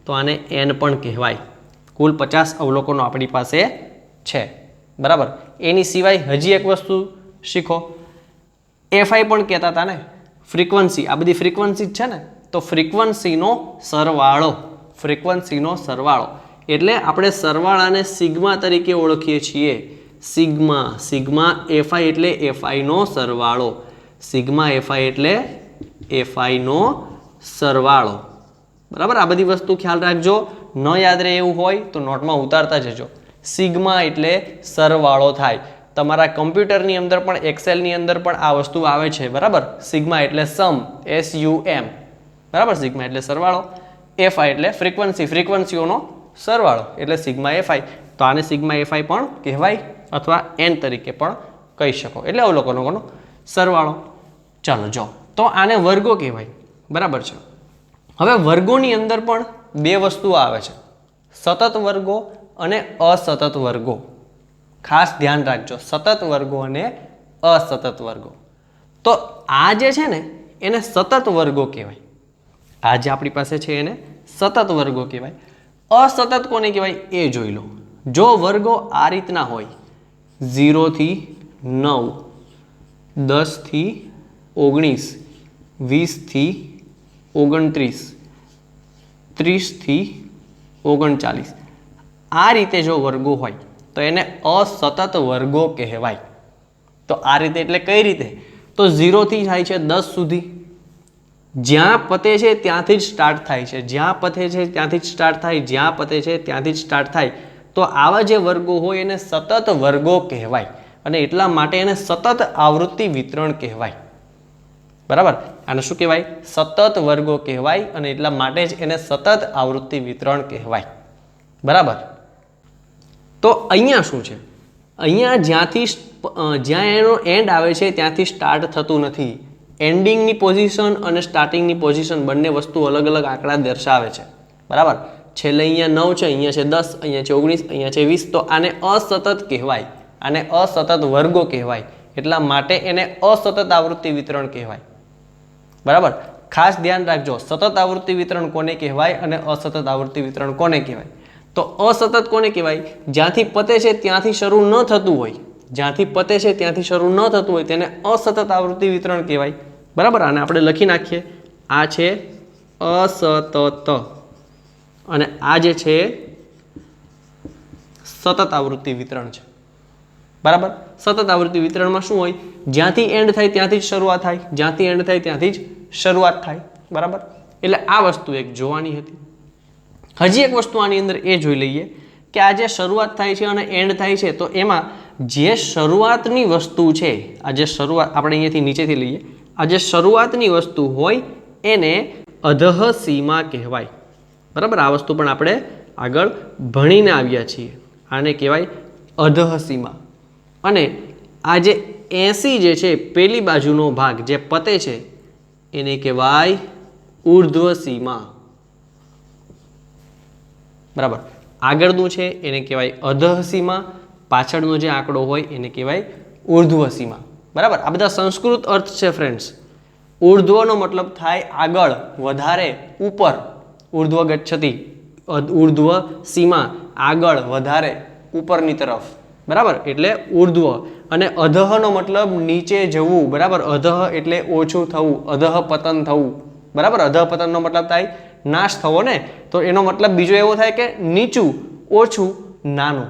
તો આને એન પણ કહેવાય। કુલ 50 અવલોકનો આપણી પાસે છે, બરાબર? એની સિવાય હજી એક વસ્તુ શીખો, એફઆઈ પણ કહેતા હતા ને, ફ્રીક્વન્સી। આ બધી ફ્રીક્વન્સી જ છે ને, તો ફ્રીક્વન્સીનો સરવાળો, ફ્રીક્વન્સીનો સરવાળો એટલે આપણે સરવાળાને સિગ્મા તરીકે ઓળખીએ છીએ। સિગ્મા, સિગ્મા એફઆઈ એટલે એફઆઈનો સરવાળો। સિગ્મા એફઆઈ એટલે એફઆઈનો સરવાળો, બરાબર? આ બધી વસ્તુ ખ્યાલ રાખજો। ન યાદ રહે એવું હોય તો નોટમાં ઉતારતા જજો। સિગ્મા એટલે સરવાળો થાય। તમારા કમ્પ્યુટરની અંદર પણ, એક્સેલની અંદર પણ આ વસ્તુ આવે છે, બરાબર? સિગ્મા એટલે સમ, SUM, બરાબર? સિગ્મા એટલે સરવાળો, એફઆઈ એટલે ફ્રીક્વન્સી, ફ્રીક્વન્સીઓનો સરવાળો એટલે સિગ્મા એફઆઈ। તો આને સિગ્મા એફઆઈ પણ કહેવાય અથવા એન તરીકે પણ કહી શકો, એટલે અવલોકનોનો સરવાળો। ચાલો જો, તો આને વર્ગો કહેવાય, બરાબર છે? હવે વર્ગોની અંદર પણ બે વસ્તુઓ આવે છે, સતત વર્ગો અને અસતત વર્ગો। ખાસ ધ્યાન રાખજો, સતત વર્ગો અને અસતત વર્ગો। તો આ જે છે ને એને સતત વર્ગો કહેવાય। આ જે આપણી પાસે છે એને સતત વર્ગો કહેવાય। અસતત કોને કહેવાય એ જોઈ લો। જો વર્ગો આ રીતના હોય, 0 થી 9, 10 થી 19, 20 થી 29, 30 થી 39, આ રીતે જો વર્ગો હોય તો એને અસતત વર્ગો કહેવાય। તો આ રીતે એટલે કઈ રીતે? તો 0 થી થાય છે 10 સુધી, જ્યાં પતે છે ત્યાંથી જ સ્ટાર્ટ થાય છે, જ્યાં પતે છે ત્યાંથી જ સ્ટાર્ટ થાય, જ્યાં પતે છે ત્યાંથી જ સ્ટાર્ટ થાય। તો આવા જે વર્ગો હોય એને સતત વર્ગો કહેવાય, અને એટલા માટે એને સતત આવૃત્તિ વિતરણ કહેવાય, બરાબર? આને શું કહેવાય? સતત વર્ગો કહેવાય, અને એટલા માટે જ એને સતત આવૃત્તિ વિતરણ કહેવાય, બરાબર? તો અહીંયા શું છે? અહીંયા જ્યાં એનો એન્ડ આવે છે ત્યાંથી સ્ટાર્ટ થતું નથી। એન્ડિંગની પોઝિશન અને સ્ટાર્ટિંગની પોઝિશન બંને વસ્તુ અલગ અલગ આંકડા દર્શાવે છે, બરાબર? છેલ્લે અહીંયા 9 છે, અહીંયા છે 10, અહીંયા છે 19, અહીંયા છે 20। તો આને અસતત કહેવાય, આને અસતત વર્ગો કહેવાય, એટલા માટે એને અસતત આવૃત્તિ વિતરણ કહેવાય, બરાબર? ખાસ ધ્યાન રાખજો, સતત આવૃત્તિ વિતરણ કોને કહેવાય અને અસતત આવૃત્તિ વિતરણ કોને કહેવાય? તો અસતત કોને કહેવાય? જ્યાંથી પતે છે ત્યાંથી શરૂ ન થતું હોય, જ્યાંથી પતે છે ત્યાંથી શરૂ ન થતું હોય તેને અસતત આવૃત્તિ વિતરણ કહેવાય, બરાબર. આને આપણે લખી નાખીએ, આ છે અસતત અને આ જે છે સતત આવૃત્તિ વિતરણ છે, બરાબર. સતત આવૃત્તિ વિતરણમાં શું હોય, જ્યાંથી એન્ડ થાય ત્યાંથી જ શરૂઆત થાય, જ્યાંથી એન્ડ થાય ત્યાંથી જ શરૂઆત થાય, બરાબર. એટલે આ વસ્તુ એક જોવાની હતી. હજી એક વસ્તુ આની અંદર એ જોઈ લઈએ કે આ જે શરૂઆત થાય છે અને એન્ડ થાય છે, તો એમાં જે શરૂઆતની વસ્તુ છે, આ જે શરૂઆત આપણે અહીંયાથી નીચેથી લઈએ, આ જે શરૂઆતની વસ્તુ હોય એને અધઃ સીમા કહેવાય, બરાબર. આ વસ્તુ પણ આપણે આગળ ભણીને આવ્યા છીએ. આને કહેવાય અધઃ સીમા. અને આ જે 80 જે છે પેલી બાજુનો ભાગ જે પતે છે એને કહેવાય ઉર્ધ્વ સીમા, બરાબર. આગળનું છે એને કહેવાય અધઃ સીમા, પાછળનો જે આંકડો હોય એને કહેવાય ઉર્ધ્વ સીમા, બરાબર. આ બધા સંસ્કૃત અર્થ છે ફ્રેન્ડ્સ. ઉર્ધ્વનો મતલબ થાય આગળ, વધારે, ઉપર. ઉર્ધ્વ ગચ્છતિ, ઉર્ધ્વ સીમા, આગળ, વધારે, ઉપરની તરફ, બરાબર. એટલે ઉર્ધ્વ. અને અધઃનો મતલબ નીચે જવું, બરાબર. અધઃ એટલે ઓછું થવું, અધઃ પતન થવું, બરાબર. અધઃ પતનનો મતલબ થાય નાશ થવો ને, તો એનો મતલબ બીજો એવો થાય કે નીચું, ઓછું, નાનું,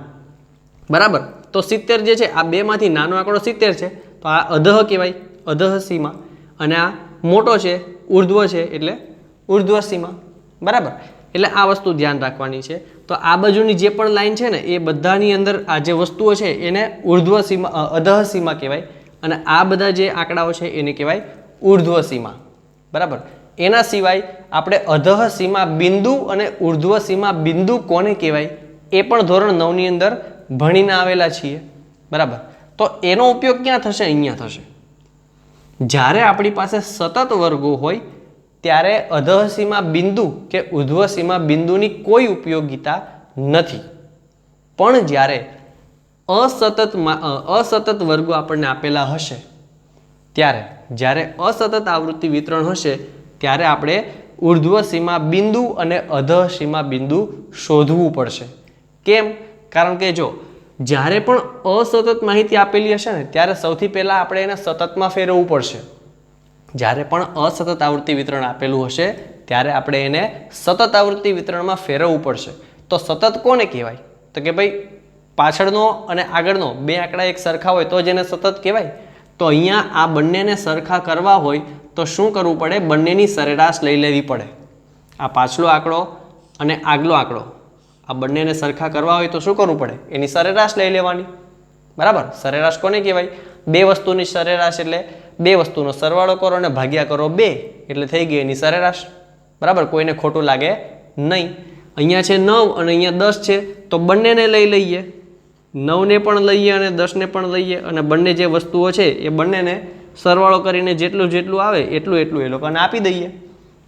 બરાબર. તો 70 જે છે આ બેમાંથી નાનો આંકડો 70 છે, તો આ અધઃ કહેવાય, અધઃ સીમા. અને આ મોટો છે, ઉર્ધ્વ છે, એટલે ઉર્ધ્વ સીમા, બરાબર. એટલે આ વસ્તુ ધ્યાન રાખવાની છે. તો આ બાજુની જે પણ લાઈન છે ને એ બધાની અંદર આ જે વસ્તુઓ છે એને ઉર્ધ્વ સીમા, અધઃ સીમા કહેવાય. અને આ બધા જે આંકડાઓ છે એને કહેવાય ઉર્ધ્વ સીમા, બરાબર. એના સિવાય આપણે અધઃ સીમા બિંદુ અને ઉર્ધ્વ સીમા બિંદુ કોને કહેવાય એ પણ ધોરણ 9 ની અંદર ભણીને આવેલા છીએ, બરાબર. તો એનો ઉપયોગ ક્યાં થશે, અહીંયા થશે. જ્યારે આપણી પાસે સતત વર્ગો હોય ત્યારે અધઃ સીમા બિંદુ કે ઉર્ધ્વ સીમા બિંદુની કોઈ ઉપયોગિતા નથી. પણ જ્યારે અસતત વર્ગો આપણને આપેલા હશે ત્યારે, જ્યારે અસતત આવૃત્તિ વિતરણ હશે ત્યારે આપણે ઉર્ધ્વ સીમા બિંદુ અને અધઃ સીમા બિંદુ શોધવું પડશે. કેમ? કારણ કે જો જ્યારે પણ અસતત માહિતી આપેલી હશે ને ત્યારે સૌથી પહેલાં આપણે એને સતતમાં ફેરવવું પડશે. જ્યારે પણ અસતત આવૃત્તિ વિતરણ આપેલું હશે ત્યારે આપણે એને સતત આવૃત્તિ વિતરણમાં ફેરવવું પડશે. તો સતત કોને કહેવાય? તો કે ભાઈ પાછળનો અને આગળનો બે આંકડા એક સરખા હોય તો જ એને સતત કહેવાય. તો અહીંયા આ બંનેને સરખા કરવા હોય તો શું કરવું પડે? બંનેની સરેરાશ લઈ લેવી પડે. આ પાછલો આંકડો અને આગલો આંકડો આ બંનેને સરખા કરવા હોય તો શું કરવું પડે? એની સરેરાશ લઈ લેવાની, બરાબર. સરેરાશ કોને કહેવાય? બે વસ્તુની સરેરાશ એટલે બે વસ્તુનો સરવાળો કરો અને ભાગ્યા કરો 2 એટલે થઈ ગઈ એની સરેરાશ, બરાબર. કોઈને ખોટું લાગે નહીં. અહીંયા છે 9 અને અહીંયા 10 છે તો બંનેને લઈ લઈએ, 9ને પણ લઈએ અને 10ને પણ લઈએ અને બંને જે વસ્તુઓ છે એ બંનેને સરવાળો કરીને જેટલું જેટલું આવે એટલું એટલું એ લોકોને આપી દઈએ.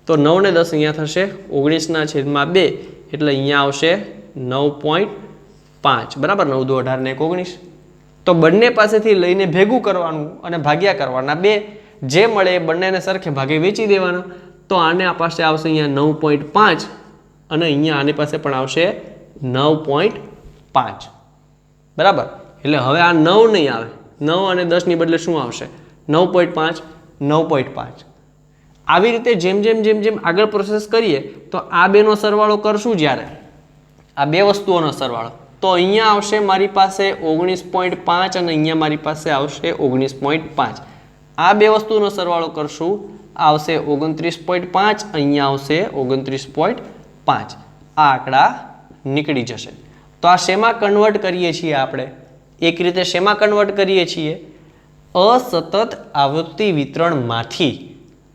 તો 9 ને 10 અહીંયા થશે 19/2 એટલે અહીંયા આવશે 9.5, બરાબર. 9 દુ 18 ને 19. તો બંને પાસેથી લઈને ભેગું કરવાનું અને ભાગ્યા કરવાના 2, જે મળે એ બંનેને સરખે ભાગે વેચી દેવાના. તો આને આ પાસે આવશે અહીંયા 9.5 અને અહીંયા આની પાસે પણ આવશે 9.5, બરાબર. એટલે હવે આ 9 નહીં આવે, 9 અને 10 ની બદલે શું આવશે? 9.5, 9.5. આવી રીતે જેમ જેમ જેમ જેમ આગળ પ્રોસેસ કરીએ તો આ બેનો સરવાળો કરશું જ્યારે આ બે વસ્તુઓનો સરવાળો, તો અહીંયા આવશે મારી પાસે 19.5 અને અહીંયા મારી પાસે આવશે 19.5. આ બે વસ્તુનો સરવાળો કરશું આવશે 29.5, અહીંયા આવશે 29.5. આ આંકડા નીકળી જશે. તો આ શેમાં કન્વર્ટ કરીએ છીએ આપણે? એક રીતે શેમાં કન્વર્ટ કરીએ છીએ? અસતત આવૃત્તિ વિતરણમાંથી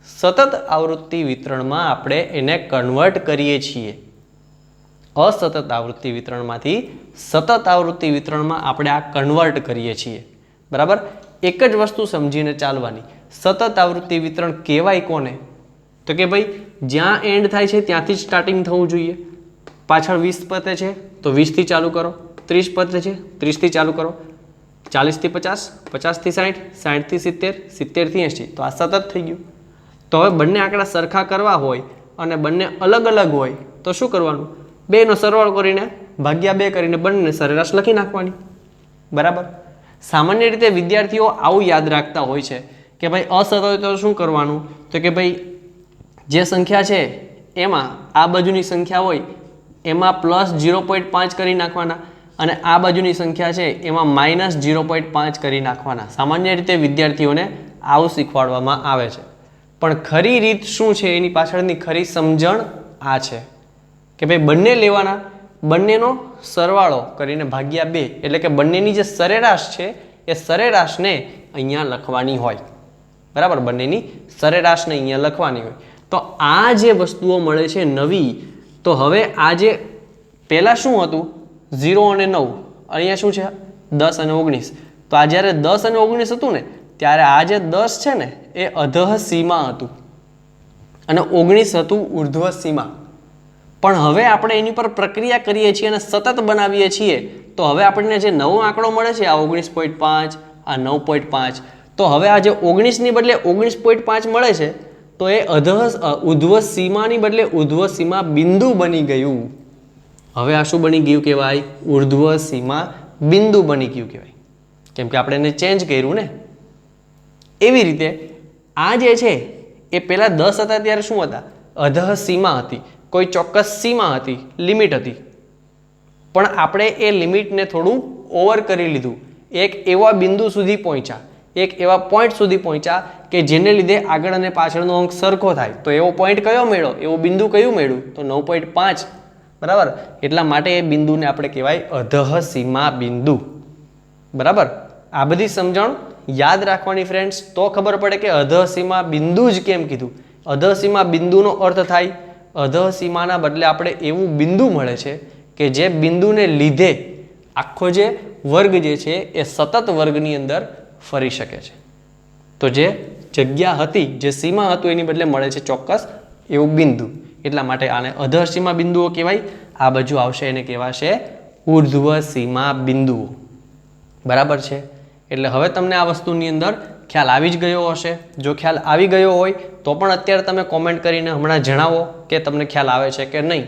સતત આવૃત્તિ વિતરણમાં આપણે એને કન્વર્ટ કરીએ છીએ. અસતત આવૃત્તિ વિતરણમાંથી સતત આવૃત્તિ વિતરણમાં આપણે આ કન્વર્ટ કરીએ છીએ, બરાબર. એક જ વસ્તુ સમજીને ચાલવાની. સતત આવૃત્તિ વિતરણ કહેવાય કોને? તો કે ભાઈ જ્યાં એન્ડ થાય છે ત્યાંથી જ સ્ટાર્ટિંગ થવું જોઈએ. પાછળ 20 પતે છે તો 20 થી ચાલુ કરો, 30 પતે છે 30 થી ચાલુ કરો, 40 થી 50, 50 થી 60, 60 થી 70, 70 થી 80. તો આ સતત થઈ ગયું. તો હવે બંને આંકડા સરખા કરવા હોય અને બંને અલગ અલગ હોય તો શું કરવાનું? બેનો સરવાળો કરીને ભાગ્યા 2 કરીને બંને સરેરાશ લખી નાખવાની, બરાબર. સામાન્ય રીતે વિદ્યાર્થીઓ આવું યાદ રાખતા હોય છે કે ભાઈ અસતત હોય તો શું કરવાનું, તો કે ભાઈ જે સંખ્યા છે એમાં આ બાજુની સંખ્યા હોય એમાં પ્લસ 0.5 કરી નાખવાના અને આ બાજુની સંખ્યા છે એમાં માઇનસ 0.5 કરી નાખવાના. સામાન્ય રીતે વિદ્યાર્થીઓને આવું શીખવાડવામાં આવે છે. પણ ખરી રીત શું છે, એની પાછળની ખરી સમજણ આ છે કે ભાઈ બંને લેવાના, બંનેનો સરવાળો કરીને ભાગ્યા 2, એટલે કે બંનેની જે સરેરાશ છે એ સરેરાશને અહીંયા લખવાની હોય. બરાબર, બંનેની સરેરાશને અહીંયા લખવાની હોય. તો આ જે વસ્તુઓ મળે છે નવી, તો હવે આ જે પહેલાં શું હતું 0 અને 9, અહીંયા શું છે 10 અને 19. તો આ જ્યારે 10 અને 19 હતું ને ત્યારે આ જે 10 છે ને એ અધઃ સીમા હતું અને 19 હતું ઉર્ધ્વ સીમા. પણ હવે આપણે એની પર પ્રક્રિયા કરીએ છીએ અને સતત બનાવીએ છીએ, તો હવે આપણને જે નવો આંકડો મળે છે આ 19.5, આ 9.5, તો હવે આ જે 19ની બદલે 19.5 મળે છે તો એ ઉર્ધ્વ સીમાની બદલે ઉર્ધ્વ સીમા બિંદુ બની ગયું. હવે આ શું બની ગયું કહેવાય? ઉર્ધ્વ સીમા બિંદુ બની ગયું કહેવાય, કેમ કે આપણે એને ચેન્જ કર્યું ને. એવી રીતે આ જે છે એ પહેલાં 10 હતા ત્યારે શું હતા? અધઃ સીમા હતી, કોઈ ચોક્કસ સીમા હતી, લિમિટ હતી. પણ આપણે એ લિમિટને થોડું ઓવર કરી લીધું, એક એવા બિંદુ સુધી પહોંચ્યા, એક એવા પોઈન્ટ સુધી પહોંચ્યા કે જેને લીધે આગળ અને પાછળનો અંક સરખો થાય. તો એવો પોઈન્ટ કયો મળ્યો, એવો બિંદુ કયું મળ્યું? તો 9.5. બરાબર, એટલા માટે એ બિંદુને આપણે કહેવાય અધઃ સીમા બિંદુ. બરાબર, આ બધી સમજણ યાદ રાખવાની ફ્રેન્ડ્સ, તો ખબર પડે કે અધઃ સીમા બિંદુ જ કેમ કીધું. અધઃ સીમા બિંદુનો અર્થ થાય અધઃ સીમાના બદલે આપણે એવું બિંદુ મળે છે કે જે બિંદુને લીધે આખો જે વર્ગ જે છે એ સતત વર્ગની અંદર ફરી શકે છે. તો જે જગ્યા હતી, જે સીમા હતું, એની બદલે મળે છે ચોક્કસ એવું બિંદુ. એટલા માટે આને અધઃ સીમા બિંદુઓ કહેવાય. આ બાજુ આવશે એને કહેવાશે ઉર્ધ્વ સીમા બિંદુઓ. બરાબર છે. એટલે હવે તમને આ વસ્તુની અંદર ખ્યાલ આવી જ ગયો હશે. જો ખ્યાલ આવી ગયો હોય તો પણ અત્યારે તમે કોમેન્ટ કરીને હમણાં જણાવો કે તમને ખ્યાલ આવે છે કે નહીં.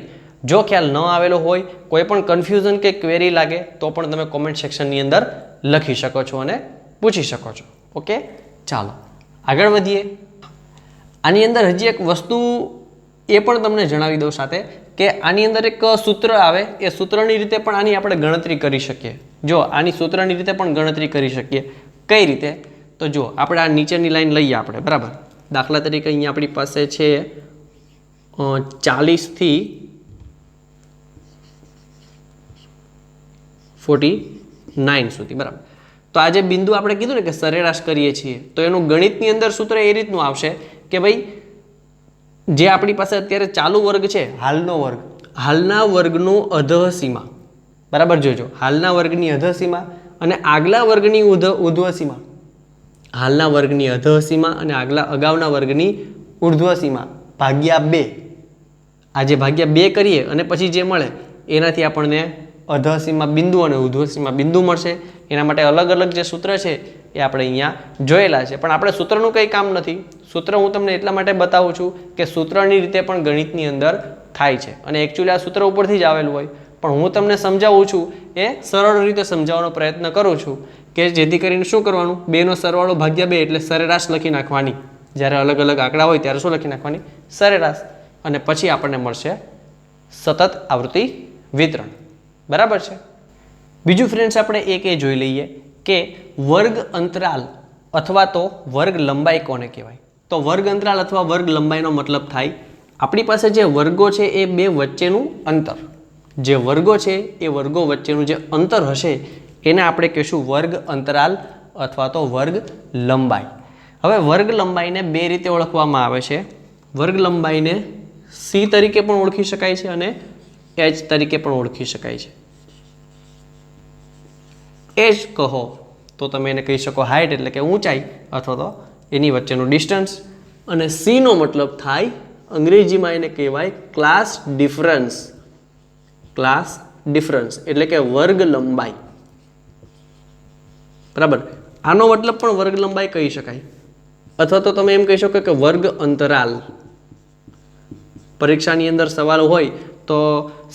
જો ખ્યાલ ન આવેલો હોય, કોઈ પણ કન્ફ્યુઝન કે ક્વેરી લાગે તો પણ તમે કોમેન્ટ સેક્શનની અંદર લખી શકો છો અને પૂછી શકો છો. ઓકે, ચાલો આગળ વધીએ. આની અંદર હજી એક વસ્તુ એ પણ તમને જણાવી દઉં સાથે કે આની અંદર એક સૂત્ર આવે, એ સૂત્રની રીતે પણ આની આપણે ગણતરી કરી શકીએ. જો આની સૂત્રની રીતે પણ ગણતરી કરી શકીએ. કઈ રીતે? તો જો આપણે આ નીચેની લાઈન લઈએ આપણે, બરાબર. દાખલા તરીકે અહીંયા આપણી પાસે છે 40 થી 49 સુધી, બરાબર. તો આ જે બિંદુ આપણે કીધું ને કે સરેરાશ કરીએ છીએ, તો એનું ગણિતની અંદર સૂત્ર એ રીતનું આવશે કે ભાઈ જે આપણી પાસે અત્યારે ચાલુ વર્ગ છે, હાલનો વર્ગ, હાલના વર્ગનું અધઃ સીમા, બરાબર. જોજો, હાલના વર્ગની અધઃ સીમા અને આગલા વર્ગની ઉર્ધ્વ સીમા, હાલના વર્ગની અધઃ સીમા અને અગાઉના વર્ગની ઉર્ધ્વ સીમા ભાગ્યા 2. આ જે ભાગ્યા 2 કરીએ અને પછી જે મળે એનાથી આપણને અધઃ સીમા બિંદુ અને ઉર્ધ્વ સીમા બિંદુ મળશે. એના માટે અલગ અલગ જે સૂત્ર છે એ આપણે અહીંયા જોયેલા છે. પણ આપણે સૂત્રનું કંઈ કામ નથી. સૂત્ર હું તમને એટલા માટે બતાવું છું કે સૂત્રની રીતે પણ ગણિતની અંદર થાય છે અને એકચ્યુઅલી આ સૂત્ર ઉપરથી જ આવેલું હોય, પણ હું તમને સમજાવું છું એ સરળ રીતે સમજાવવાનો પ્રયત્ન કરું છું કે જેથી કરીને શું કરવાનું, 2નો સરવાળો ભાગ્યા 2 એટલે સરેરાશ લખી નાખવાની. જ્યારે અલગ અલગ આંકડા હોય ત્યારે શું લખી નાખવાની? સરેરાશ. અને પછી આપણને મળશે સતત આવૃત્તિ વિતરણ. બરાબર છે. બીજું ફ્રેન્ડ્સ આપણે એક એ જોઈ લઈએ કે વર્ગ અંતરાલ અથવા તો વર્ગ લંબાઈ કોને કહેવાય. તો વર્ગ અંતરાલ અથવા વર્ગ લંબાઈનો મતલબ થાય આપણી પાસે જે વર્ગો છે એ બે વચ્ચેનું અંતર. જે વર્ગો છે એ વર્ગો વચ્ચેનું જે અંતર હશે એને આપણે કહીશું વર્ગ અંતરાલ અથવા તો વર્ગ લંબાઈ. હવે વર્ગ લંબાઈને બે રીતે ઓળખવામાં આવે છે. વર્ગ લંબાઈને સી તરીકે પણ ઓળખી શકાય છે અને એચ તરીકે પણ ઓળખી શકાય છે. એચ કહો તો તમે એને કહી શકો હાઇટ એટલે કે ઊંચાઈ અથવા તો એની વચ્ચેનું ડિસ્ટન્સ, અને સીનો મતલબ થાય અંગ્રેજીમાં એને કહેવાય ક્લાસ ડિફરન્સ. ક્લાસ ડિફરન્સ એટલે કે વર્ગ લંબાઈ. બરાબર. આનો મતલબ પણ વર્ગ લંબાઈ કહી શકાય અથવા તો તમે એમ કહી શકો કે વર્ગ અંતરાલ. પરીક્ષાની અંદર સવાલ હોય તો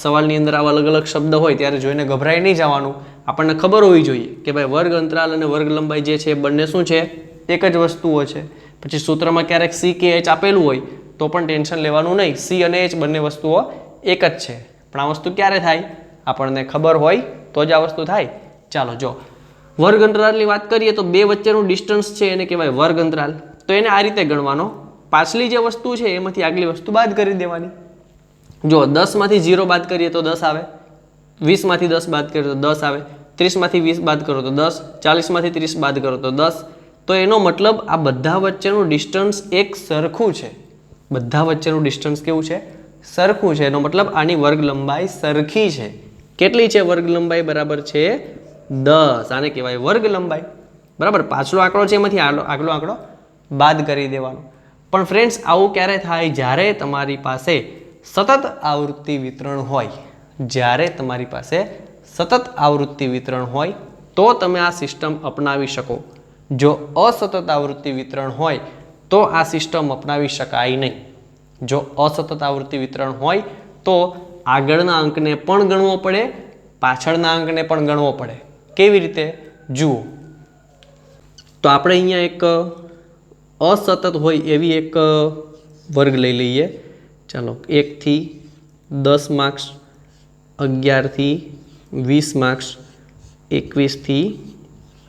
સવાલની અંદર આવા અલગ અલગ શબ્દ હોય ત્યારે જોઈને ગભરાઈ નહીં જવાનું. આપણને ખબર હોવી જોઈએ કે ભાઈ વર્ગ અંતરાલ અને વર્ગ લંબાઈ જે છે એ બંને શું છે, એક જ વસ્તુઓ છે. પછી સૂત્રમાં ક્યારેક સી કે એચ આપેલું હોય તો પણ ટેન્શન લેવાનું નહીં, સી અને એચ બંને વસ્તુઓ એક જ છે. પણ આ વસ્તુ ક્યારે થાય, આપણને ખબર હોય તો જ આ વસ્તુ થાય. ચાલો જો વર્ગ અંતરાલની વાત કરીએ તો બે વચ્ચેનું ડિસ્ટન્સ છે એને કહેવાય વર્ગ અંતરાલ. તો એને આ રીતે ગણવાનો, પાછલી જે વસ્તુ છે એમાંથી આગલી વસ્તુ બાદ કરી દેવાની. જો 10માંથી 0 બાદ કરીએ તો 10 આવે, 20માંથી 10 બાદ કરીએ તો 10 આવે, 30માંથી 20 બાદ કરો તો 10, 40માંથી 30 બાદ કરો તો 10. તો એનો મતલબ આ બધા વચ્ચેનું ડિસ્ટન્સ એક સરખું છે. બધા વચ્ચેનું ડિસ્ટન્સ કેવું છે, સરખું છે. એનો મતલબ આની વર્ગ લંબાઈ સરખી છે. કેટલી છે વર્ગ લંબાઈ, બરાબર છે 10. આને કહેવાય વર્ગ લંબાઈ. બરાબર, પાછલો આંકડો છે એમાંથી આગલો આંકડો બાદ કરી દેવાનો. પણ ફ્રેન્ડ્સ આવું ક્યારે થાય, જ્યારે તમારી પાસે સતત આવૃત્તિ વિતરણ હોય. જ્યારે તમારી પાસે સતત આવૃત્તિ વિતરણ હોય તો તમે આ સિસ્ટમ અપનાવી શકો. જો અસતત આવૃત્તિ વિતરણ હોય તો આ સિસ્ટમ અપનાવી શકાય નહીં. જો અસતત આવૃત્તિ વિતરણ હોય તો આગળના અંકને પણ ગણવો પડે, પાછળના અંકને પણ ગણવો પડે. કેવી રીતે જુઓ તો આપણે અહીંયા એક અસતત હોય એવી એક વર્ગ લઈ લઈએ. ચાલો 1 થી 10 માર્ક્સ, 11 થી 20 માર્ક્સ, 21 થી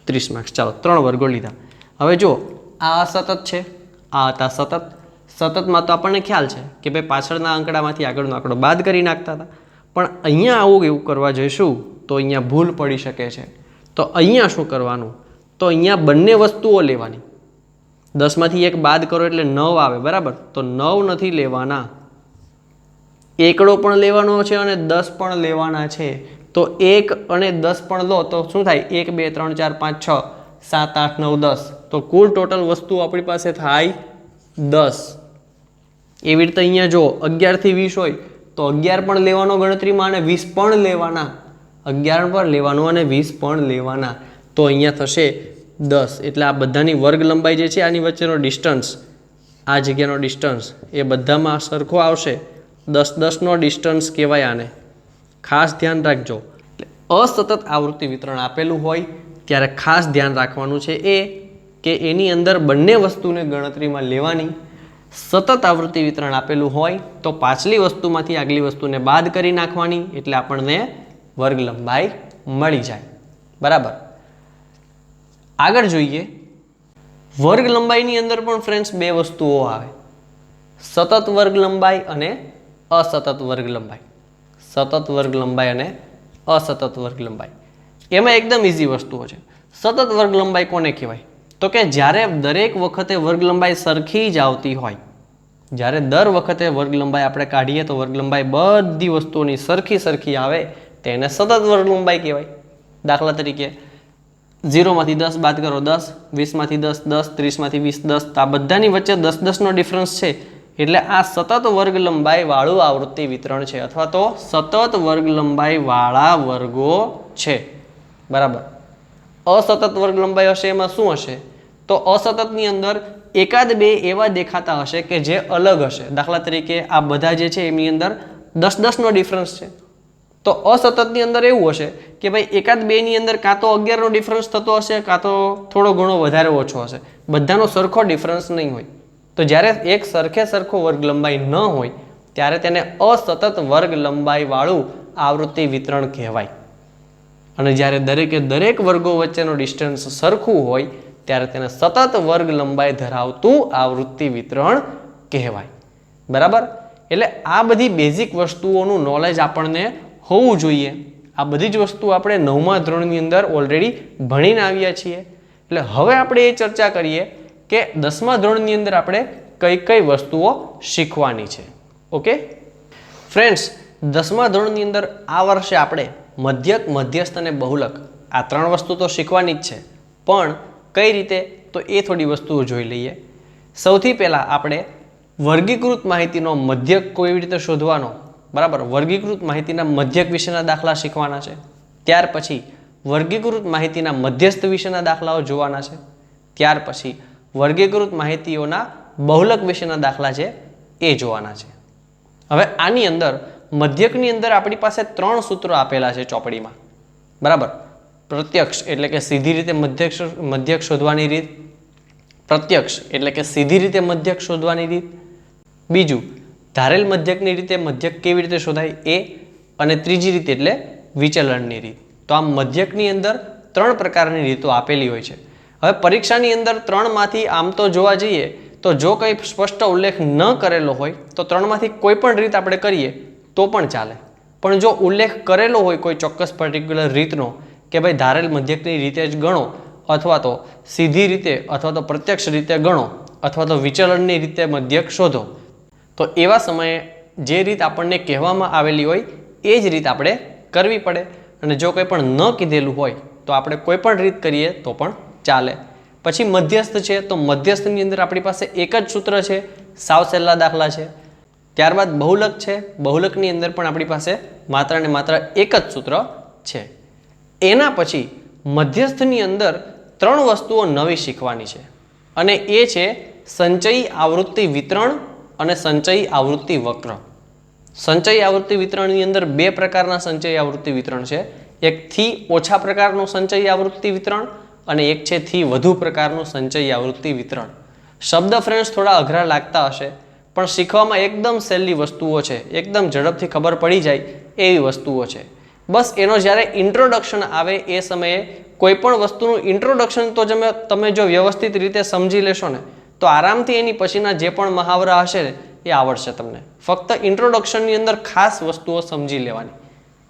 30 માર્ક્સ. ચાલો 3 વર્ગો લીધા. હવે જો આ અસતત છે, આ હતા સતત. સતતમાં તો આપણને ખ્યાલ છે કે ભાઈ પાછળના આંકડામાંથી આગળનો આંકડો બાદ કરી નાખતા હતા. પણ અહીંયા એવું કરવા જઈશું તો અહીંયા ભૂલ પડી શકે છે. તો અહીંયા શું કરવાનું, તો અહીંયા બંને વસ્તુઓ લેવાની. 10માંથી 1 બાદ કરો એટલે 9 આવે, બરાબર. તો 9 નથી લેવાના, એકડો પણ લેવાનો છે અને 10 પણ લેવાના છે. તો 1 અને 10 પણ લો તો શું થાય, 1 2 3 4 5 6 7 8 9 10. તો કુલ ટોટલ વસ્તુ આપણી પાસે થાય 10. એવી રીતે અહીંયા જો 11 થી 20 હોય તો 11 પણ લેવાનો ગણતરીમાં અને 20 પણ લેવાના. 11 પણ લેવાનું અને 20 પણ લેવાના. તો અહીંયા થશે 10. એટલે આ બધાની વર્ગ લંબાઈ જે છે આની વચ્ચેનો ડિસ્ટન્સ, આ જગ્યાનો ડિસ્ટન્સ એ બધામાં સરખો આવશે. 10 10 નો ડિસ્ટન્સ કહેવાય આને. ખાસ ધ્યાન રાખજો. એટલે અસતત આવૃત્તિ વિતરણ આપેલું હોય ત્યારે ખાસ ધ્યાન રાખવાનું છે એ કે એની અંદર બંને વસ્તુને ગણતરીમાં લેવાની. સતત આવૃત્તિ વિતરણ આપેલું હોય તો પાછલી વસ્તુમાંથી આગલી વસ્તુને બાદ કરી નાખવાની, એટલે આપણને વર્ગ લંબાઈ મળી જાય. બરાબર, આગળ જોઈએ. વર્ગ લંબાઈની અંદર પણ ફ્રેન્ડ્સ બે વસ્તુઓ આવે, સતત વર્ગ લંબાઈ અને અસતત વર્ગ લંબાઈ. સતત વર્ગ લંબાઈ અને અસતત વર્ગ લંબાઈ એમાં એકદમ ઇઝી વસ્તુઓ છે. સતત વર્ગ લંબાઈ કોને કહેવાય, તો કે જ્યારે દરેક વખતે વર્ગ લંબાઈ સરખી જ આવતી હોય. જ્યારે દર વખતે વર્ગ લંબાઈ આપણે કાઢીએ તો વર્ગ લંબાઈ બધી વસ્તુઓની સરખી આવે તેને સતત વર્ગ લંબાઈ કહેવાય. દાખલા તરીકે 0માંથી 10 બાદ કરો 10, 20માંથી 10 10, 30માંથી 20 10. તો આ બધાની વચ્ચે 10 10 નો ડિફરન્સ છે. એટલે આ સતત વર્ગ લંબાઈ વાળું આવૃત્તિ વિતરણ છે, અથવા તો સતત વર્ગ લંબાઈ વાળા વર્ગો છે. બરાબર, અસતત વર્ગ લંબાઈ હશે એમાં શું હશે, તો અસતતની અંદર એકાદ બે એવા દેખાતા હશે કે જે અલગ હશે. દાખલા તરીકે આ બધા જે છે એની અંદર 10 10 નો ડિફરન્સ છે. તો અસતતની અંદર એવું હશે કે ભાઈ એકાદ બે ની અંદર કાં તો 11 નો ડિફરન્સ થતો હશે, કાં તો થોડો ઘણો વધારે ઓછો હશે. બધાનો સરખો ડિફરન્સ નહીં હોય. તો જ્યારે એક સરખો વર્ગ લંબાઈ ન હોય ત્યારે તેને અસતત વર્ગ લંબાઈ વાળું આવૃત્તિ વિતરણ કહેવાય. અને જ્યારે દરેક વર્ગો વચ્ચેનો ડિસ્ટન્સ સરખું હોય ત્યારે તેને સતત વર્ગ લંબાઈ ધરાવતું આવૃત્તિ વિતરણ કહેવાય. બરાબર, એટલે આ બધી બેઝિક વસ્તુઓનું નોલેજ આપણને હોવું જોઈએ. આ બધી જ વસ્તુ આપણે 9મા ધોરણની અંદર ઓલરેડી ભણીને આવ્યા છીએ. એટલે હવે આપણે એ ચર્ચા કરીએ કે 10મા ધોરણની અંદર આપણે કઈ વસ્તુઓ શીખવાની છે. ઓકે ફ્રેન્ડ્સ, 10મા ધોરણની અંદર આ વર્ષે આપણે મધ્યક, મધ્યસ્થ અને બહુલક આ 3 વસ્તુ તો શીખવાની જ છે. પણ કઈ રીતે, તો એ થોડી વસ્તુઓ જોઈ લઈએ. સૌથી પહેલાં આપણે વર્ગીકૃત માહિતીનો મધ્યક કેવી રીતે શોધવાનો, બરાબર, વર્ગીકૃત માહિતીના મધ્યક વિશેના દાખલા શીખવાના છે. ત્યાર પછી વર્ગીકૃત માહિતીના મધ્યસ્થ વિશેના દાખલાઓ જોવાના છે. ત્યાર પછી વર્ગીકૃત માહિતીઓના બહુલક વિશેના દાખલા છે એ જોવાના છે. હવે આની અંદર મધ્યકની અંદર આપણી પાસે 3 સૂત્રો આપેલા છે ચોપડીમાં. બરાબર, પ્રત્યક્ષ એટલે કે સીધી રીતે મધ્યક શોધવાની રીત, પ્રત્યક્ષ એટલે કે સીધી રીતે મધ્યક શોધવાની રીત, બીજું ધારેલ મધ્યકની રીતે મધ્યક કેવી રીતે શોધાય એ, અને ત્રીજી રીત એટલે વિચલનની રીત. તો આમ મધ્યકની અંદર 3 પ્રકારની રીતો આપેલી હોય છે. હવે પરીક્ષાની અંદર 3માંથી આમ તો જોવા જઈએ તો જો કંઈ સ્પષ્ટ ઉલ્લેખ ન કરેલો હોય તો 3માંથી કોઈ પણ રીત આપણે કરીએ તો પણ ચાલે. પણ જો ઉલ્લેખ કરેલો હોય કોઈ ચોક્કસ પર્ટિક્યુલર રીતનો કે ભાઈ ધારેલ મધ્યકની રીતે જ ગણો, અથવા તો સીધી રીતે અથવા તો પ્રત્યક્ષ રીતે ગણો, અથવા તો વિચલનની રીતે મધ્યક શોધો, તો એવા સમયે જે રીત આપણને કહેવામાં આવેલી હોય એ જ રીત આપણે કરવી પડે. અને જો કંઈ પણ ન કીધેલું હોય તો આપણે કોઈ પણ રીત કરીએ તો પણ ચાલે. પછી મધ્યસ્થ છે, તો મધ્યસ્થની અંદર આપણી પાસે એક જ સૂત્ર છે, સાવ સહેલા દાખલા છે. ત્યારબાદ બહુલક છે, બહુલકની અંદર પણ આપણી પાસે માત્ર ને માત્ર એક જ સૂત્ર છે. એના પછી મધ્યસ્થની અંદર 3 વસ્તુઓ નવી શીખવાની છે, અને એ છે સંચયી આવૃત્તિ વિતરણ અને સંચયી આવૃત્તિ વક્ર. સંચયી આવૃત્તિ વિતરણની અંદર 2 પ્રકારના સંચયી આવૃત્તિ વિતરણ છે. એક થી ઓછા પ્રકારનું સંચયી આવૃત્તિ વિતરણ અને એક છે થી વધુ પ્રકારનું સંચયી આવૃત્તિ વિતરણ. શબ્દ ફ્રેન્ડ્સ થોડા અઘરા લાગતા હશે, પણ શીખવામાં એકદમ સહેલી વસ્તુઓ છે, એકદમ ઝડપથી ખબર પડી જાય એવી વસ્તુઓ છે. બસ એનો જ્યારે ઇન્ટ્રોડક્શન આવે એ સમયે કોઈ પણ વસ્તુનું ઇન્ટ્રોડક્શન તો તમે જો વ્યવસ્થિત રીતે સમજી લેશો ને તો આરામથી એની પછીના જે પણ મહાવરા હશે ને એ આવડશે તમને. ફક્ત ઇન્ટ્રોડક્શનની અંદર ખાસ વસ્તુઓ સમજી લેવાની,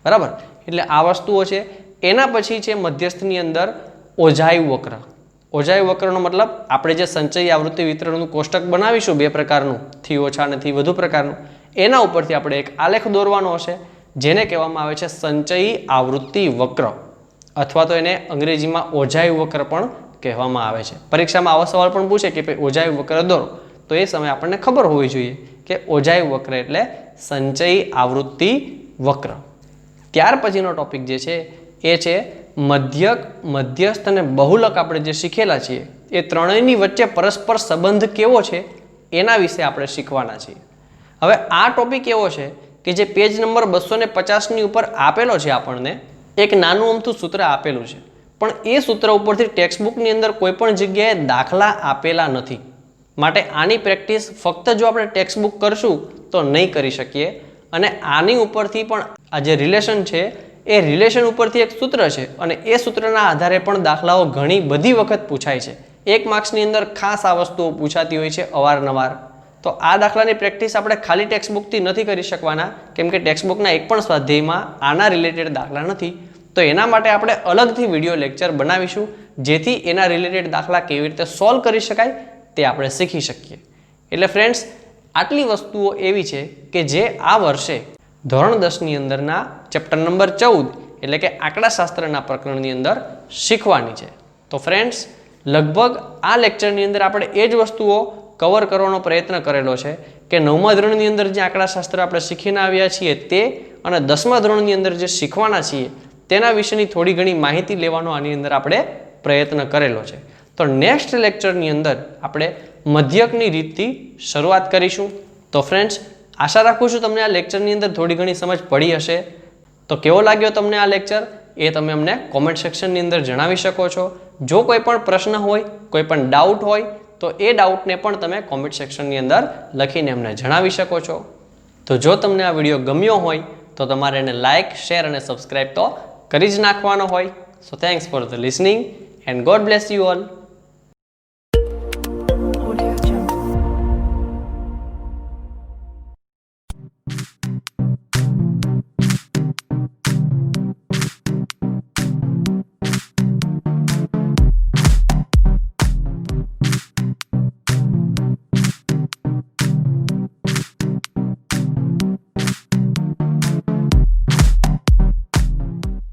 બરાબર? એટલે આ વસ્તુઓ છે. એના પછી છે મધ્યસ્થની અંદર ઓજાયુ વક્ર. ઓજાયુ વક્રનો મતલબ આપણે જે સંચયી આવૃત્તિ વિતરણનું કોષ્ટક બનાવીશું 2 પ્રકારનું, થી ઓછા અને થી વધુ પ્રકારનું, એના ઉપરથી આપણે એક આલેખ દોરવાનો હશે જેને કહેવામાં આવે છે સંચયી આવૃત્તિ વક્ર, અથવા તો એને અંગ્રેજીમાં ઓજાયુ વક્ર પણ કહેવામાં આવે છે. પરીક્ષામાં આવો સવાલ પણ પૂછે કે ભાઈ ઓજાયુ વક્ર દોરો, તો એ સમયે આપણને ખબર હોવી જોઈએ કે ઓજાયુ વક્ર એટલે સંચયી આવૃત્તિ વક્ર. ત્યાર પછીનો ટોપિક જે છે એ છે મધ્યક, મધ્યસ્થ અને બહુલક. આપણે જે શીખેલા છીએ એ ત્રણેયની વચ્ચે પરસ્પર સંબંધ કેવો છે એના વિશે આપણે શીખવાના છીએ. હવે આ ટોપિક એવો છે કે જે પેજ નંબર 250ની ઉપર આપેલો છે. આપણને એક નાનું અમથું સૂત્ર આપેલું છે, પણ એ સૂત્ર ઉપરથી ટેક્સ્ટબુકની અંદર કોઈ પણ જગ્યાએ દાખલા આપેલા નથી. માટે આની પ્રેક્ટિસ ફક્ત જો આપણે ટેક્સ્ટબુક કરશું તો નહીં કરી શકીએ. અને આની ઉપરથી પણ આ જે રિલેશન છે એ રિલેશન ઉપરથી એક સૂત્ર છે, અને એ સૂત્રના આધારે પણ દાખલાઓ ઘણી બધી વખત પૂછાય છે. 1 માર્ક્સની અંદર ખાસ આ વસ્તુઓ પૂછાતી હોય છે અવારનવાર. તો આ દાખલાની પ્રેક્ટિસ આપણે ખાલી ટેક્સ્ટબુકથી નથી કરી શકવાના, કેમ કે ટેક્સ્ટબુકના એક પણ સ્વાધ્યાયમાં આના રિલેટેડ દાખલા નથી. તો એના માટે આપણે અલગથી વિડીયો લેક્ચર બનાવીશું, જેથી એના રિલેટેડ દાખલા કેવી રીતે સોલ્વ કરી શકાય તે આપણે શીખી શકીએ. એટલે ફ્રેન્ડ્સ, આટલી વસ્તુઓ એવી છે કે જે આ વર્ષે ધોરણ 10ની અંદરના ચેપ્ટર નંબર 14 એટલે કે આંકડાશાસ્ત્રના પ્રકરણની અંદર શીખવાની છે. તો ફ્રેન્ડ્સ, લગભગ આ લેક્ચરની અંદર આપણે એ જ વસ્તુઓ કવર કરવાનો પ્રયત્ન કરેલો છે કે 9મા ધોરણની અંદર જે આંકડાશાસ્ત્ર આપણે શીખીને આવ્યા છીએ તે, અને 10મા ધોરણની અંદર જે શીખવાના છીએ તેના વિશેની થોડી ઘણી માહિતી લેવાનો આની અંદર આપણે પ્રયત્ન કરેલો છે. તો નેક્સ્ટ લેક્ચરની અંદર આપણે મધ્યકની રીતથી શરૂઆત કરીશું. તો ફ્રેન્ડ્સ, આશા રાખું છું તમને આ લેક્ચરની અંદર થોડી ઘણી સમજ પડી હશે. તો કેવો લાગ્યો તમને આ લેક્ચર એ તમે અમને કોમેન્ટ સેક્શનની અંદર જણાવી શકો છો. જો કોઈ પણ પ્રશ્ન હોય, કોઈ પણ ડાઉટ હોય તો એ ડાઉટને પણ તમે કોમેન્ટ સેક્શનની અંદર લખીને અમને જણાવી શકો છો. તો જો તમને આ વિડીયો ગમ્યો હોય તો તમારે એને લાઇક, શેર અને સબસ્ક્રાઇબ તો કરી જ નાખવાનો હોય. સો thanks for the listening and God bless you all.